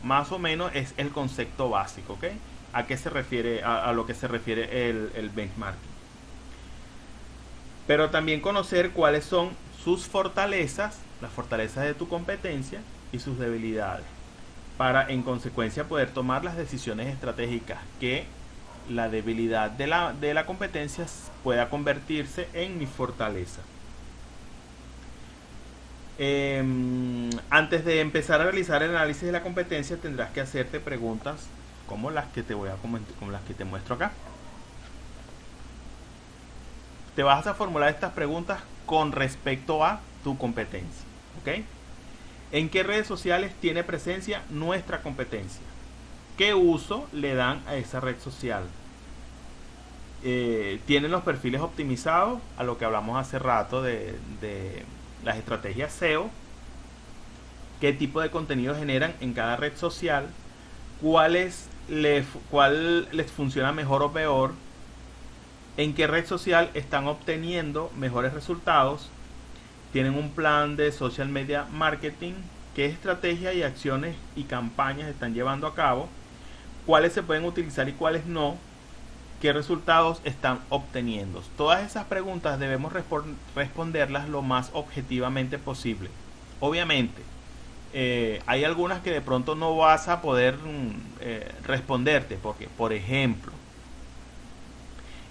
Más o menos es el concepto básico, ¿ok? ¿A qué se refiere, a lo que se refiere el benchmarking? pero también conocer cuáles son sus fortalezas, las fortalezas de tu competencia y sus debilidades, para en consecuencia poder tomar las decisiones estratégicas que la debilidad de la competencia pueda convertirse en mi fortaleza. Antes de empezar a realizar el análisis de la competencia, tendrás que hacerte preguntas como las que te voy a comentar, como las que te muestro acá. Te vas a formular estas preguntas con respecto a tu competencia, ¿ok? ¿En qué redes sociales tiene presencia nuestra competencia? ¿Qué uso le dan a esa red social? ¿Tienen los perfiles optimizados? A lo que hablamos hace rato de las estrategias SEO. ¿Qué tipo de contenido generan en cada red social? ¿Cuál les funciona mejor o peor? ¿En qué red social están obteniendo mejores resultados? ¿Tienen un plan de social media marketing? ¿Qué estrategias y acciones y campañas están llevando a cabo? ¿Cuáles se pueden utilizar y cuáles no? ¿Qué resultados están obteniendo? Todas esas preguntas debemos responderlas lo más objetivamente posible. Obviamente, hay algunas que de pronto no vas a poder responderte, porque, por ejemplo,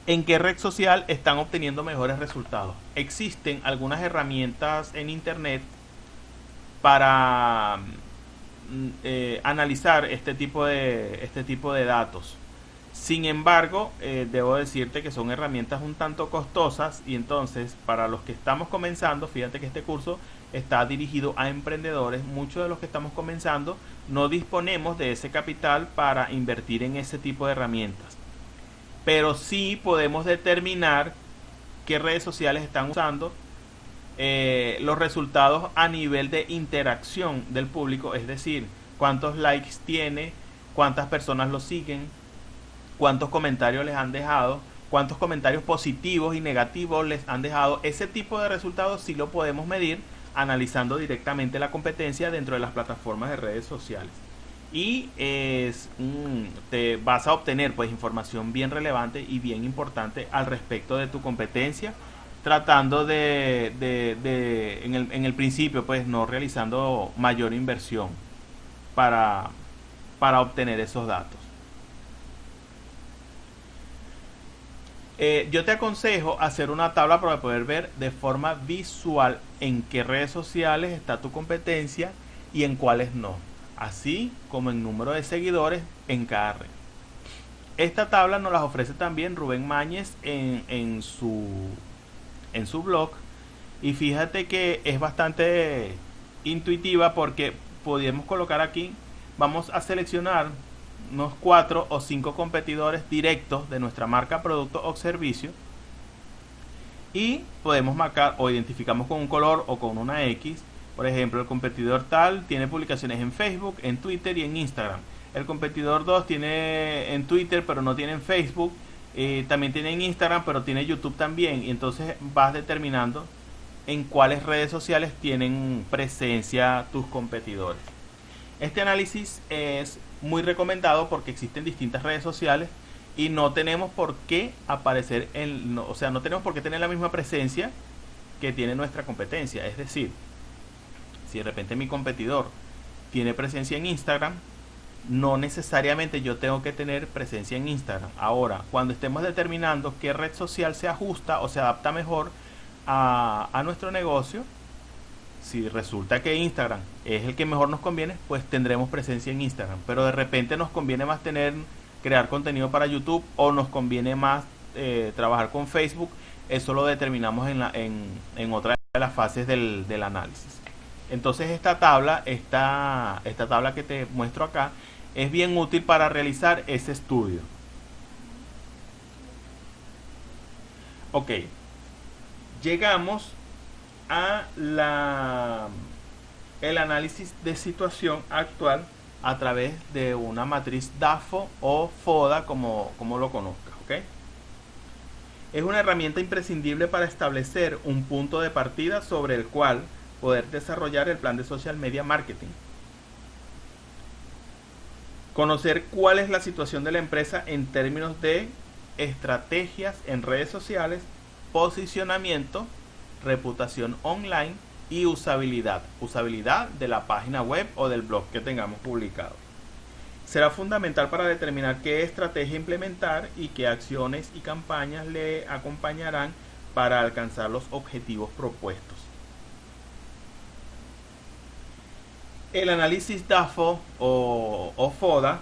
¿en qué red social están obteniendo mejores resultados? Existen algunas herramientas en internet para analizar este tipo de datos. Sin embargo, debo decirte que son herramientas un tanto costosas, y entonces para los que estamos comenzando, fíjate que este curso está dirigido a emprendedores. Muchos de los que estamos comenzando no disponemos de ese capital para invertir en ese tipo de herramientas, pero sí podemos determinar qué redes sociales están usando, los resultados a nivel de interacción del público, es decir, cuántos likes tiene, cuántas personas lo siguen, cuántos comentarios les han dejado, cuántos comentarios positivos y negativos les han dejado. Ese tipo de resultados sí lo podemos medir analizando directamente la competencia dentro de las plataformas de redes sociales. Y te vas a obtener pues información bien relevante y bien importante al respecto de tu competencia, tratando en el principio pues no realizando mayor inversión para obtener esos datos. Yo te aconsejo hacer una tabla para poder ver de forma visual en qué redes sociales está tu competencia y en cuáles no, así como el número de seguidores en cada red. Esta tabla nos las ofrece también Rubén Mañez en su blog, y fíjate que es bastante intuitiva, porque podemos colocar aquí, vamos a seleccionar unos 4 o 5 competidores directos de nuestra marca, producto o servicio, y podemos marcar o identificamos con un color o con una X. Por ejemplo, el competidor tal tiene publicaciones en Facebook, en Twitter y en Instagram. El competidor 2 tiene en Twitter pero no tiene en Facebook, también tiene en Instagram pero tiene YouTube también, y entonces vas determinando en cuáles redes sociales tienen presencia tus competidores. Este análisis es muy recomendado porque existen distintas redes sociales y no tenemos por qué aparecer no tenemos por qué tener la misma presencia que tiene nuestra competencia. Es decir, si de repente mi competidor tiene presencia en Instagram, no necesariamente yo tengo que tener presencia en Instagram. Ahora, cuando estemos determinando qué red social se ajusta o se adapta mejor a nuestro negocio, si resulta que Instagram es el que mejor nos conviene, pues tendremos presencia en Instagram. Pero de repente nos conviene más crear contenido para YouTube, o nos conviene más trabajar con Facebook. Eso lo determinamos en otra de las fases del análisis. Entonces esta tabla que te muestro acá es bien útil para realizar ese estudio. Ok, llegamos a el análisis de situación actual a través de una matriz DAFO o FODA, como lo conozcas, ¿ok? Es una herramienta imprescindible para establecer un punto de partida sobre el cual poder desarrollar el plan de social media marketing. Conocer cuál es la situación de la empresa en términos de estrategias en redes sociales posicionamiento, reputación online y usabilidad de la página web o del blog que tengamos publicado. Será fundamental para determinar qué estrategia implementar y qué acciones y campañas le acompañarán para alcanzar los objetivos propuestos. El análisis DAFO o FODA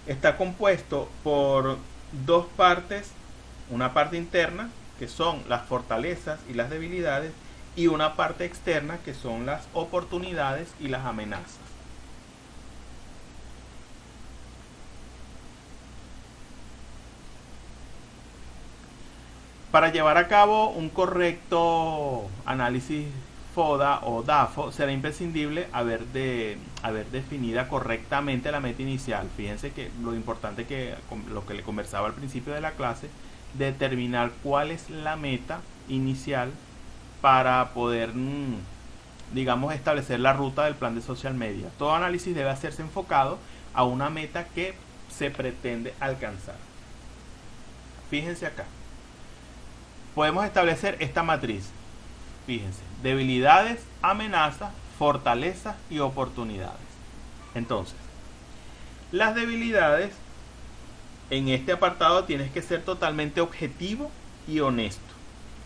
está compuesto por dos partes, una parte interna, que son las fortalezas y las debilidades, y una parte externa, que son las oportunidades y las amenazas. Para llevar a cabo un correcto análisis FODA o DAFO, será imprescindible haber definida correctamente la meta inicial. Fíjense que lo importante lo que le conversaba al principio de la clase, determinar cuál es la meta inicial para poder, digamos, establecer la ruta del plan de social media. Todo análisis debe hacerse enfocado a una meta que se pretende alcanzar. Fíjense acá. Podemos establecer esta matriz. Fíjense, debilidades, amenazas, fortalezas y oportunidades. Entonces, las debilidades, en este apartado tienes que ser totalmente objetivo y honesto.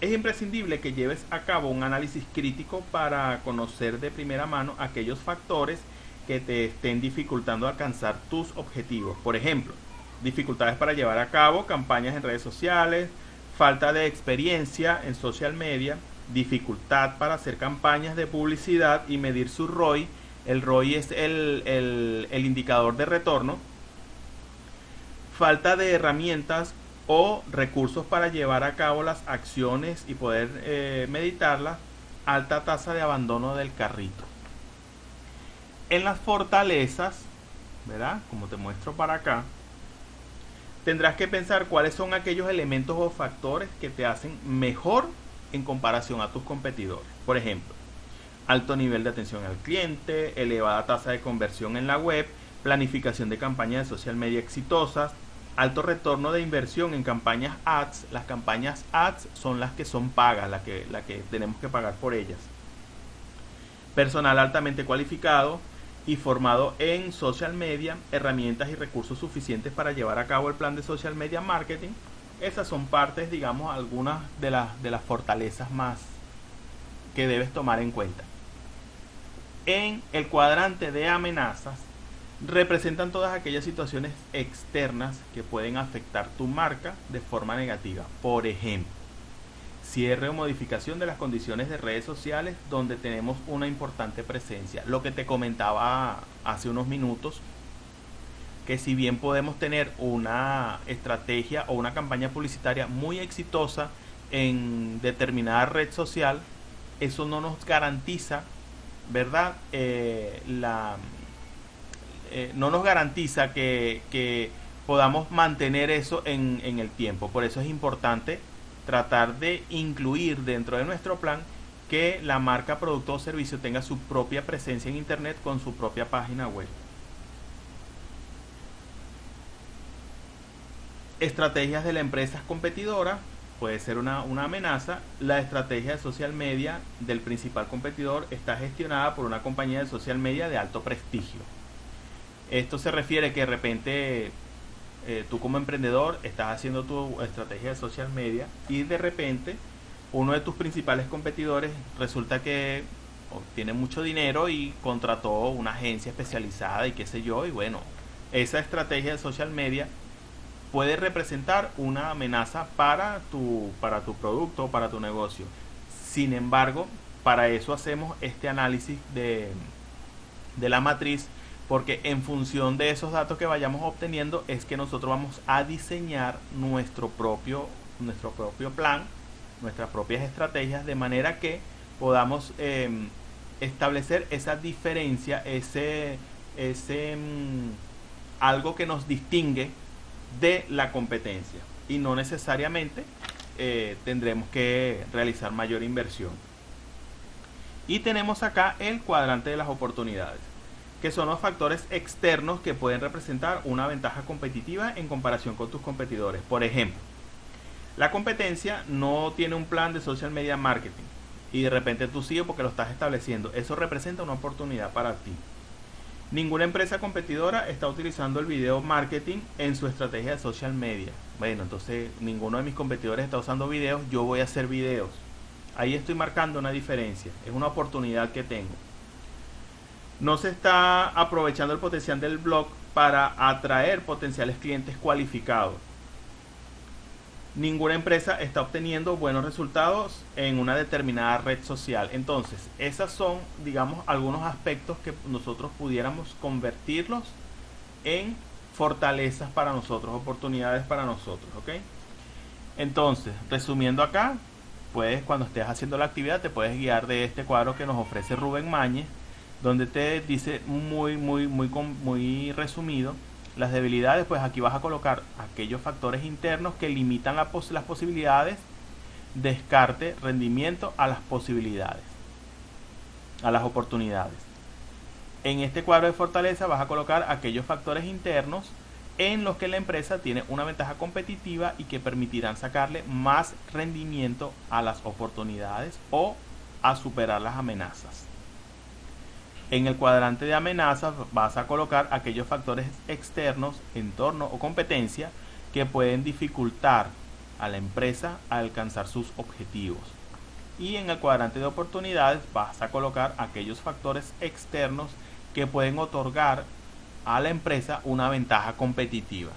Es imprescindible que lleves a cabo un análisis crítico para conocer de primera mano aquellos factores que te estén dificultando alcanzar tus objetivos. Por ejemplo, dificultades para llevar a cabo campañas en redes sociales, falta de experiencia en social media, dificultad para hacer campañas de publicidad y medir su ROI. El ROI es el indicador de retorno. Falta de herramientas o recursos para llevar a cabo las acciones y poder meditarlas. Alta tasa de abandono del carrito. En las fortalezas, ¿verdad? Como te muestro para acá, tendrás que pensar cuáles son aquellos elementos o factores que te hacen mejor en comparación a tus competidores. Por ejemplo, alto nivel de atención al cliente, elevada tasa de conversión en la web, planificación de campañas de social media exitosas, alto retorno de inversión en campañas ads. Las campañas ads son las que son pagas, la que tenemos que pagar por ellas. Personal altamente cualificado y formado en social media, herramientas y recursos suficientes para llevar a cabo el plan de social media marketing. Esas son partes, digamos, algunas de las fortalezas más que debes tomar en cuenta. En el cuadrante de amenazas, representan todas aquellas situaciones externas que pueden afectar tu marca de forma negativa. Por ejemplo, cierre o modificación de las condiciones de redes sociales donde tenemos una importante presencia. Lo que te comentaba hace unos minutos, que si bien podemos tener una estrategia o una campaña publicitaria muy exitosa en determinada red social, eso no nos garantiza, ¿verdad? No nos garantiza que podamos mantener eso en el tiempo. Por eso es importante tratar de incluir dentro de nuestro plan que la marca, producto o servicio tenga su propia presencia en internet con su propia página web. Estrategias de la empresa competidora, puede ser una amenaza. La estrategia de social media del principal competidor está gestionada por una compañía de social media de alto prestigio. Esto se refiere que de repente tú como emprendedor estás haciendo tu estrategia de social media y de repente uno de tus principales competidores resulta que tiene mucho dinero y contrató una agencia especializada y qué sé yo, y bueno, esa estrategia de social media puede representar una amenaza para tu producto o para tu negocio. Sin embargo, para eso hacemos este análisis de la matriz, porque en función de esos datos que vayamos obteniendo es que nosotros vamos a diseñar nuestro propio plan, nuestras propias estrategias, de manera que podamos establecer esa diferencia, algo que nos distingue de la competencia, y no necesariamente tendremos que realizar mayor inversión. Y tenemos acá el cuadrante de las oportunidades, que son los factores externos que pueden representar una ventaja competitiva en comparación con tus competidores. Por ejemplo, La competencia no tiene un plan de social media marketing y de repente tú sigues porque lo estás estableciendo. Eso representa una oportunidad para ti. Ninguna empresa competidora está utilizando el video marketing en su estrategia de social media. Bueno, entonces ninguno de mis competidores está usando videos, yo voy a hacer videos. Ahí estoy marcando una diferencia, es una oportunidad que tengo. No se está aprovechando el potencial del blog para atraer potenciales clientes cualificados. Ninguna empresa está obteniendo buenos resultados en una determinada red social. Entonces, esas son, digamos, algunos aspectos que nosotros pudiéramos convertirlos en fortalezas para nosotros, oportunidades para nosotros, ¿ok? Entonces, resumiendo acá, puedes, cuando estés haciendo la actividad, te puedes guiar de este cuadro que nos ofrece Rubén Mañez, donde te dice muy resumido las debilidades. Pues aquí vas a colocar aquellos factores internos que limitan las posibilidades, descarte, rendimiento a las posibilidades, a las oportunidades. En este cuadro de fortaleza vas a colocar aquellos factores internos en los que la empresa tiene una ventaja competitiva y que permitirán sacarle más rendimiento a las oportunidades o a superar las amenazas. En el cuadrante de amenazas vas a colocar aquellos factores externos, entorno o competencia que pueden dificultar a la empresa a alcanzar sus objetivos. Y en el cuadrante de oportunidades vas a colocar aquellos factores externos que pueden otorgar a la empresa una ventaja competitiva.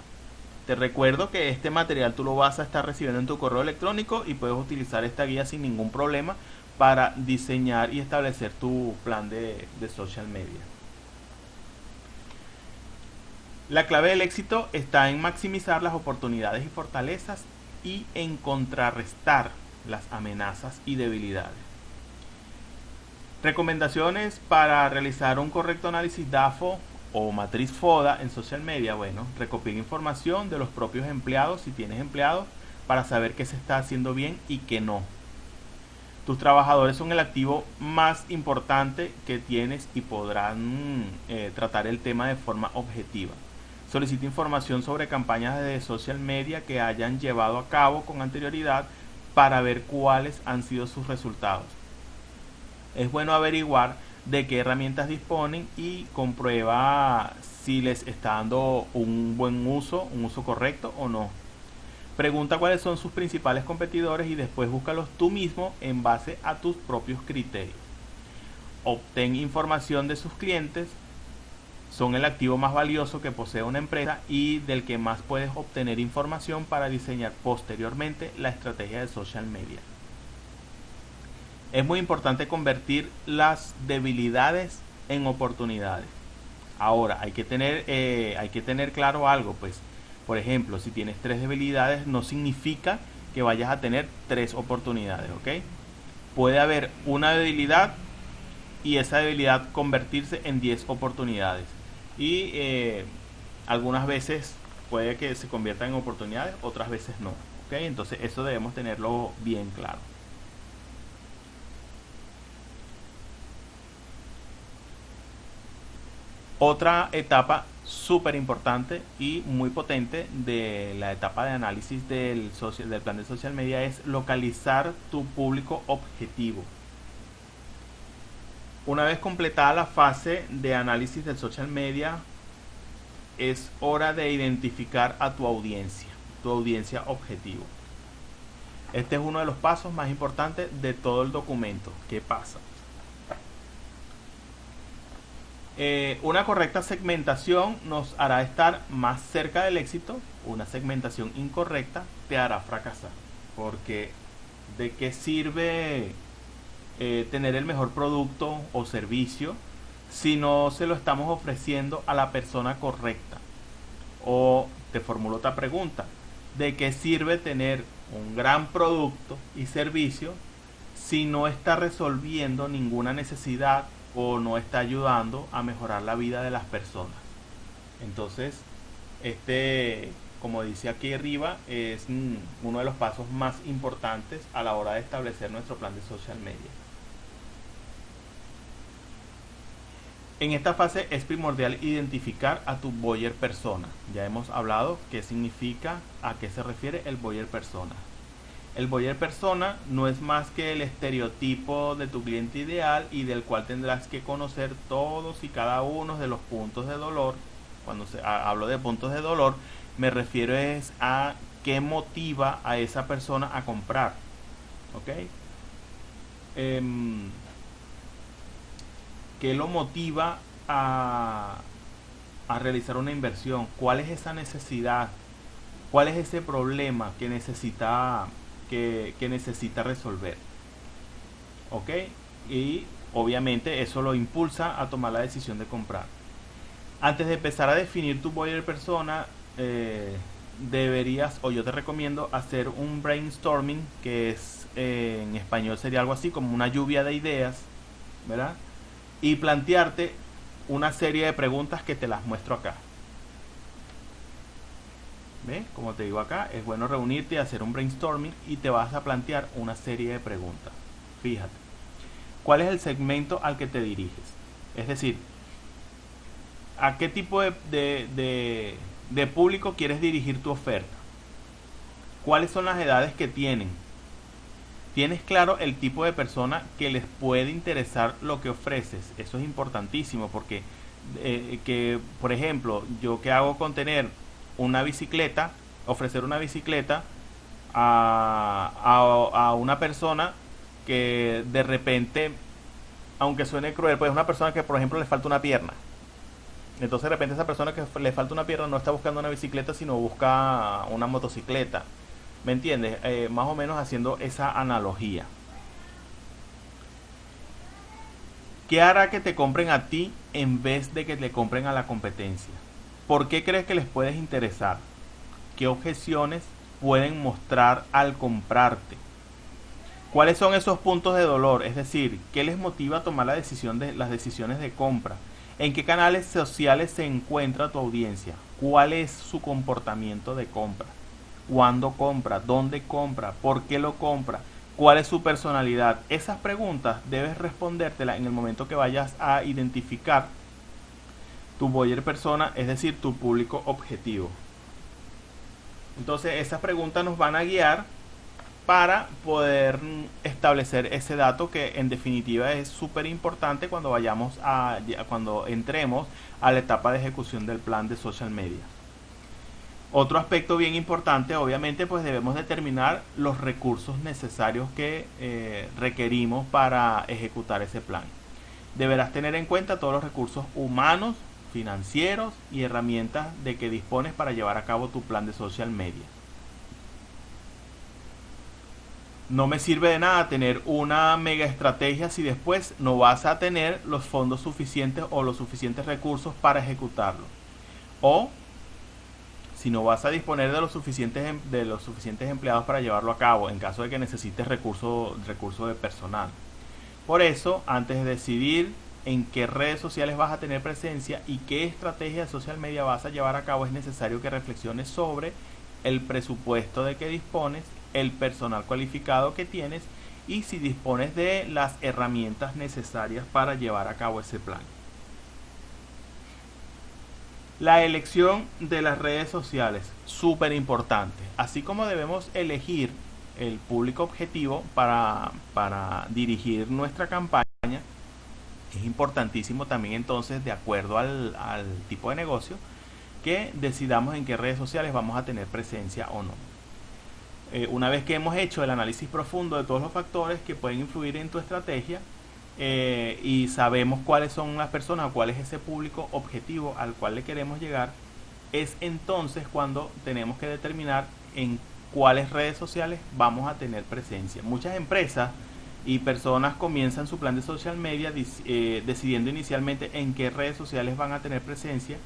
Te recuerdo que este material tú lo vas a estar recibiendo en tu correo electrónico y puedes utilizar esta guía sin ningún problema para diseñar y establecer tu plan de social media. La clave del éxito está en maximizar las oportunidades y fortalezas y en contrarrestar las amenazas y debilidades. Recomendaciones para realizar un correcto análisis DAFO o matriz FODA en social media. Bueno, recopila información de los propios empleados, si tienes empleados, para saber qué se está haciendo bien y qué no. Tus trabajadores son el activo más importante que tienes y podrán tratar el tema de forma objetiva. Solicita información sobre campañas de social media que hayan llevado a cabo con anterioridad para ver cuáles han sido sus resultados. Es bueno averiguar de qué herramientas disponen y comprueba si les está dando un buen uso, un uso correcto o no. Pregunta cuáles son sus principales competidores y después búscalos tú mismo en base a tus propios criterios. Obtén información de sus clientes, son el activo más valioso que posee una empresa y del que más puedes obtener información para diseñar posteriormente la estrategia de social media. Es muy importante convertir las debilidades en oportunidades. Ahora, hay que tener claro algo, pues. Por ejemplo, si tienes 3 debilidades, no significa que vayas a tener 3 oportunidades, ¿ok? Puede haber una debilidad y esa debilidad convertirse en 10 oportunidades. Y algunas veces puede que se conviertan en oportunidades, otras veces no, ¿ok? Entonces eso debemos tenerlo bien claro. Otra etapa súper importante y muy potente de la etapa de análisis del plan de social media es localizar tu público objetivo. Una vez completada la fase de análisis del social media, es hora de identificar a tu audiencia objetivo. Este es uno de los pasos más importantes de todo el documento. ¿Qué pasa? Una correcta segmentación nos hará estar más cerca del éxito. Una segmentación incorrecta te hará fracasar. Porque ¿de qué sirve tener el mejor producto o servicio si no se lo estamos ofreciendo a la persona correcta? O te formulo otra pregunta: ¿de qué sirve tener un gran producto y servicio si no está resolviendo ninguna necesidad o no está ayudando a mejorar la vida de las personas? Entonces, como dice aquí arriba, es uno de los pasos más importantes a la hora de establecer nuestro plan de social media. En esta fase es primordial identificar a tu buyer persona. Ya hemos hablado qué significa, a qué se refiere el buyer persona. El buyer persona no es más que el estereotipo de tu cliente ideal y del cual tendrás que conocer todos y cada uno de los puntos de dolor. Cuando hablo de puntos de dolor, me refiero es a qué motiva a esa persona a comprar. ¿Ok? ¿Qué lo motiva a realizar una inversión? ¿Cuál es esa necesidad? ¿Cuál es ese problema que necesita resolver? ¿Ok? Y obviamente eso lo impulsa a tomar la decisión de comprar. Antes de empezar a definir tu buyer persona, deberías, o yo te recomiendo, hacer un brainstorming, que es en español sería algo así como una lluvia de ideas, ¿verdad? Y plantearte una serie de preguntas que te las muestro acá. ¿Ves? Como te digo acá, es bueno reunirte y hacer un brainstorming y te vas a plantear una serie de preguntas. Fíjate, ¿cuál es el segmento al que te diriges? Es decir, ¿a qué tipo de público quieres dirigir tu oferta? ¿Cuáles son las edades que tienen? ¿Tienes claro el tipo de persona que les puede interesar lo que ofreces? Eso es importantísimo porque, por ejemplo, yo que hago con tener una bicicleta, ofrecer una bicicleta a una persona que de repente, aunque suene cruel, pues es una persona que, por ejemplo, le falta una pierna. Entonces de repente esa persona que le falta una pierna no está buscando una bicicleta, sino busca una motocicleta. ¿Me entiendes? Más o menos haciendo esa analogía. ¿Qué hará que te compren a ti en vez de que le compren a la competencia? ¿Por qué crees que les puedes interesar? ¿Qué objeciones pueden mostrar al comprarte? ¿Cuáles son esos puntos de dolor? Es decir, ¿qué les motiva a tomar las decisiones de compra? ¿En qué canales sociales se encuentra tu audiencia? ¿Cuál es su comportamiento de compra? ¿Cuándo compra? ¿Dónde compra? ¿Por qué lo compra? ¿Cuál es su personalidad? Esas preguntas debes respondértelas en el momento que vayas a identificar tu buyer persona, es decir, tu público objetivo. Entonces esas preguntas nos van a guiar para poder establecer ese dato que en definitiva es súper importante cuando cuando entremos a la etapa de ejecución del plan de social media. Otro aspecto bien importante, obviamente, pues debemos determinar los recursos necesarios que requerimos para ejecutar ese plan. Deberás tener en cuenta todos los recursos humanos, financieros y herramientas de que dispones para llevar a cabo tu plan de social media. No me sirve de nada tener una mega estrategia si después no vas a tener los fondos suficientes o los suficientes recursos para ejecutarlo. O si no vas a disponer de los suficientes empleados para llevarlo a cabo en caso de que necesites recursos de personal. Por eso, antes de decidir en qué redes sociales vas a tener presencia y qué estrategia de social media vas a llevar a cabo, es necesario que reflexiones sobre el presupuesto de que dispones, el personal cualificado que tienes y si dispones de las herramientas necesarias para llevar a cabo ese plan. La elección de las redes sociales, súper importante. Así como debemos elegir el público objetivo para dirigir nuestra campaña, es importantísimo también entonces, de acuerdo al tipo de negocio, que decidamos en qué redes sociales vamos a tener presencia o no. Una vez que hemos hecho el análisis profundo de todos los factores que pueden influir en tu estrategia, y sabemos cuáles son las personas o cuál es ese público objetivo al cual le queremos llegar, es entonces cuando tenemos que determinar en cuáles redes sociales vamos a tener presencia. Muchas empresas y personas comienzan su plan de social media decidiendo inicialmente en qué redes sociales van a tener presencia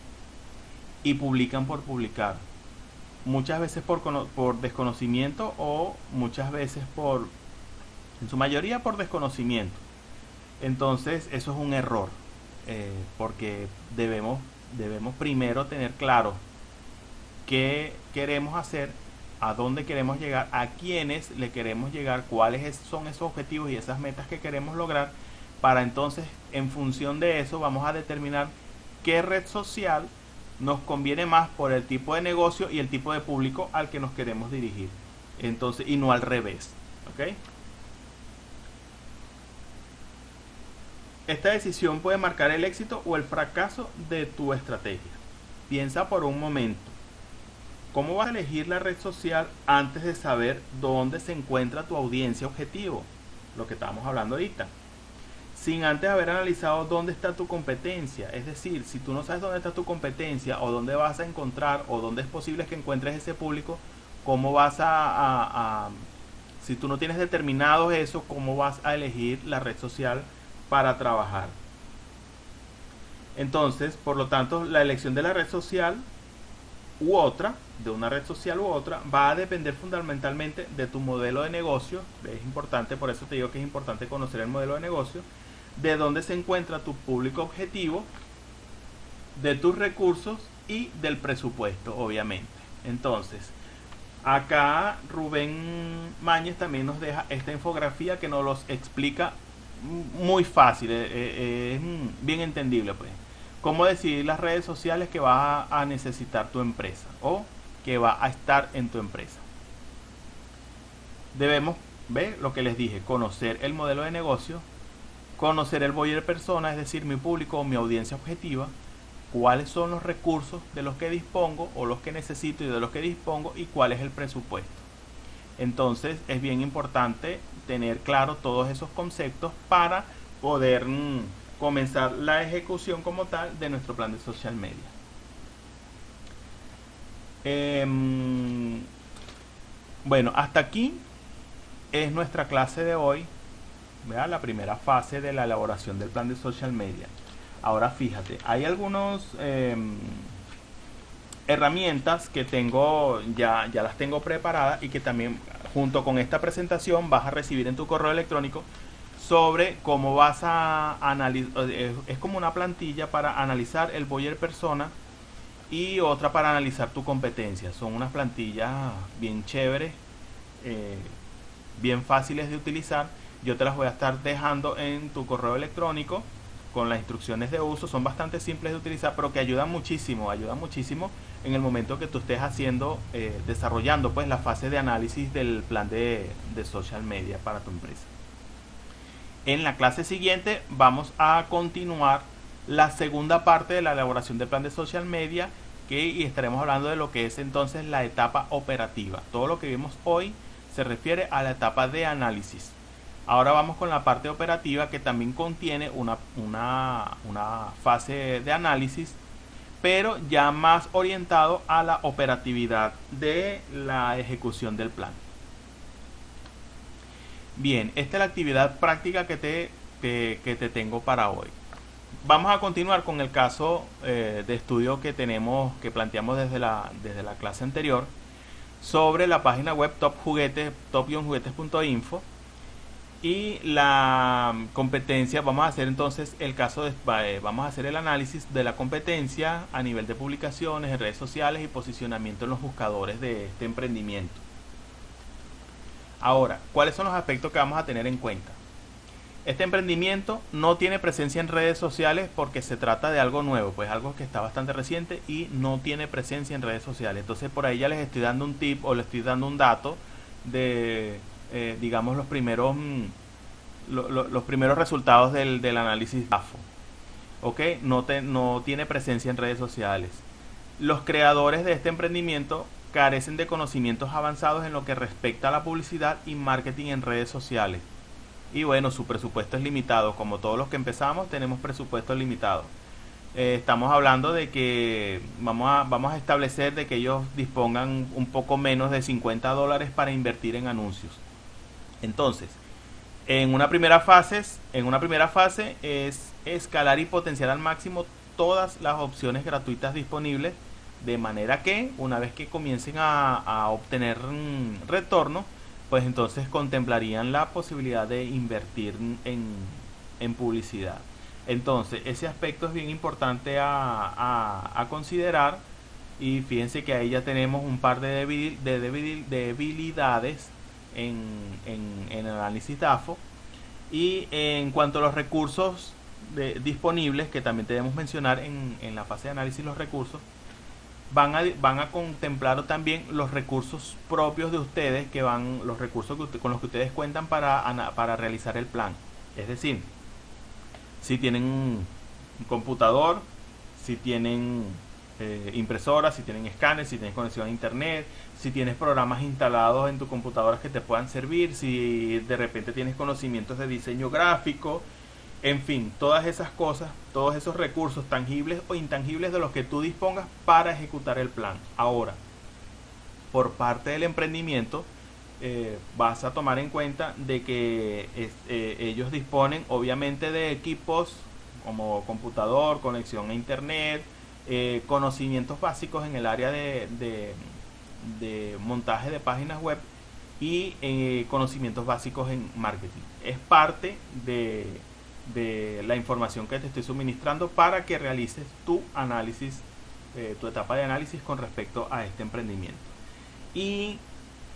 y publican por publicar. Muchas veces por desconocimiento o muchas veces en su mayoría por desconocimiento. Entonces eso es un error, porque debemos primero tener claro qué queremos hacer, a dónde queremos llegar, a quiénes le queremos llegar, cuáles son esos objetivos y esas metas que queremos lograr, para entonces en función de eso vamos a determinar qué red social nos conviene más por el tipo de negocio y el tipo de público al que nos queremos dirigir. Entonces, y no al revés. ¿Ok? Esta decisión puede marcar el éxito o el fracaso de tu estrategia. Piensa por un momento. ¿Cómo vas a elegir la red social antes de saber dónde se encuentra tu audiencia objetivo? Lo que estábamos hablando ahorita. Sin antes haber analizado dónde está tu competencia. Es decir, si tú no sabes dónde está tu competencia o dónde vas a encontrar o dónde es posible que encuentres ese público, ¿cómo vas si tú no tienes determinado eso, cómo vas a elegir la red social para trabajar? Entonces, por lo tanto, la elección de la red social u otra, de una red social u otra, va a depender fundamentalmente de tu modelo de negocio. Es importante, por eso te digo que es importante conocer el modelo de negocio, de dónde se encuentra tu público objetivo, de tus recursos y del presupuesto, obviamente. Entonces, acá Rubén Mañez también nos deja esta infografía que nos los explica muy fácil, es bien entendible, pues. Cómo decidir las redes sociales que va a necesitar tu empresa o que va a estar en tu empresa. Debemos ver lo que les dije, conocer el modelo de negocio, conocer el buyer persona, es decir, mi público o mi audiencia objetiva, cuáles son los recursos de los que dispongo o los que necesito y de los que dispongo y cuál es el presupuesto. Entonces es bien importante tener claro todos esos conceptos para poder comenzar la ejecución como tal de nuestro plan de social media. Bueno, hasta aquí es nuestra clase de hoy. ¿Verdad? La primera fase de la elaboración del plan de social media. Ahora fíjate, hay algunos herramientas que tengo, ya las tengo preparadas y que también junto con esta presentación vas a recibir en tu correo electrónico sobre cómo vas a analizar. Es como una plantilla para analizar el buyer persona y otra para analizar tu competencia. Son unas plantillas bien chéveres, bien fáciles de utilizar. Yo te las voy a estar dejando en tu correo electrónico con las instrucciones de uso. Son bastante simples de utilizar, pero que ayudan muchísimo en el momento que tú estés haciendo, desarrollando pues la fase de análisis del plan de social media para tu empresa. En la clase siguiente vamos a continuar la segunda parte de la elaboración del plan de social media, y estaremos hablando de lo que es entonces la etapa operativa. Todo lo que vimos hoy se refiere a la etapa de análisis. Ahora vamos con la parte operativa, que también contiene una fase de análisis, pero ya más orientado a la operatividad de la ejecución del plan. Bien, esta es la actividad práctica que te tengo para hoy. Vamos a continuar con el caso de estudio que planteamos desde la clase anterior sobre la página web top-juguetes.info. Y la competencia, vamos a hacer entonces vamos a hacer el análisis de la competencia a nivel de publicaciones en redes sociales y posicionamiento en los buscadores de este emprendimiento. Ahora, ¿cuáles son los aspectos que vamos a tener en cuenta? Este emprendimiento no tiene presencia en redes sociales porque se trata de algo nuevo, pues algo que está bastante reciente y no tiene presencia en redes sociales. Entonces por ahí ya les estoy dando un tip o les estoy dando un dato de digamos los primeros resultados del análisis DAFO. ¿Ok? No tiene presencia en redes sociales. Los creadores de este emprendimiento carecen de conocimientos avanzados en lo que respecta a la publicidad y marketing en redes sociales. Y bueno, su presupuesto es limitado. Como todos los que empezamos, tenemos presupuesto limitado. Estamos hablando de que vamos a establecer de que ellos dispongan un poco menos de $50 para invertir en anuncios. Entonces, en una primera fase es escalar y potenciar al máximo todas las opciones gratuitas disponibles, de manera que una vez que comiencen a obtener retorno, pues entonces contemplarían la posibilidad de invertir en publicidad. Entonces ese aspecto es bien importante a considerar, y fíjense que ahí ya tenemos un par de debilidades en el análisis DAFO. Y en cuanto a los recursos disponibles, que también debemos mencionar en la fase de análisis los recursos, van a contemplar también los recursos propios de ustedes, los recursos con los que ustedes cuentan para realizar el plan. Es decir, si tienen un computador, si tienen impresoras, si tienen escáner, si tienes conexión a internet, si tienes programas instalados en tu computadora que te puedan servir, si de repente tienes conocimientos de diseño gráfico, en fin, todas esas cosas, todos esos recursos tangibles o intangibles de los que tú dispongas para ejecutar el plan. Ahora, por parte del emprendimiento, vas a tomar en cuenta de que ellos disponen obviamente de equipos como computador, conexión a internet, conocimientos básicos en el área de montaje de páginas web y conocimientos básicos en marketing. Es parte de la información que te estoy suministrando para que realices tu análisis, tu etapa de análisis con respecto a este emprendimiento. Y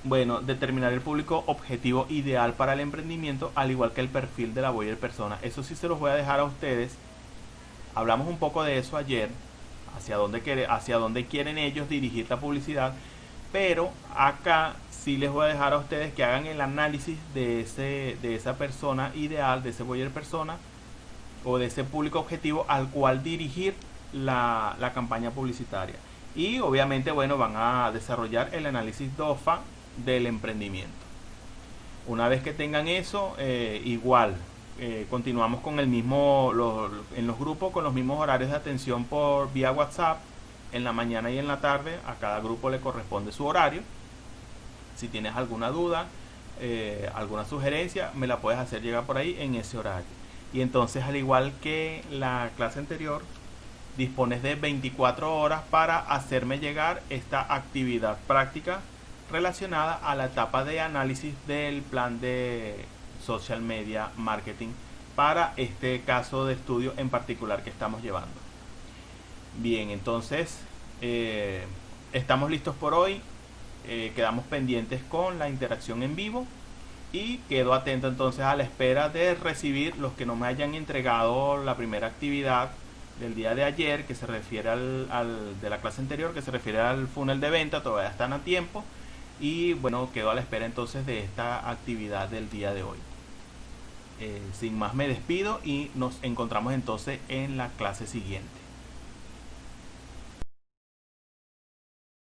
bueno, determinar el público objetivo ideal para el emprendimiento, al igual que el perfil de la buyer persona. Eso sí se los voy a dejar a ustedes. Hablamos un poco de eso ayer, hacia dónde quieren ellos dirigir la publicidad, pero acá sí les voy a dejar a ustedes que hagan el análisis de esa persona ideal, de ese buyer persona o de ese público objetivo al cual dirigir la campaña publicitaria. Y obviamente, bueno, van a desarrollar el análisis DOFA del emprendimiento. Una vez que tengan eso, igual continuamos con el mismo en los grupos con los mismos horarios de atención por vía WhatsApp. En la mañana y en la tarde a cada grupo le corresponde su horario. Si tienes alguna duda, alguna sugerencia, me la puedes hacer llegar por ahí en ese horario. Y entonces, al igual que la clase anterior, dispones de 24 horas para hacerme llegar esta actividad práctica relacionada a la etapa de análisis del plan de social media marketing para este caso de estudio en particular que estamos llevando. Bien, entonces estamos listos por hoy. Quedamos pendientes con la interacción en vivo y quedo atento entonces a la espera de recibir los que no me hayan entregado la primera actividad del día de ayer, que se refiere de la clase anterior, que se refiere al funnel de venta. Todavía están a tiempo y bueno, quedo a la espera entonces de esta actividad del día de hoy. Sin más me despido y nos encontramos entonces en la clase siguiente.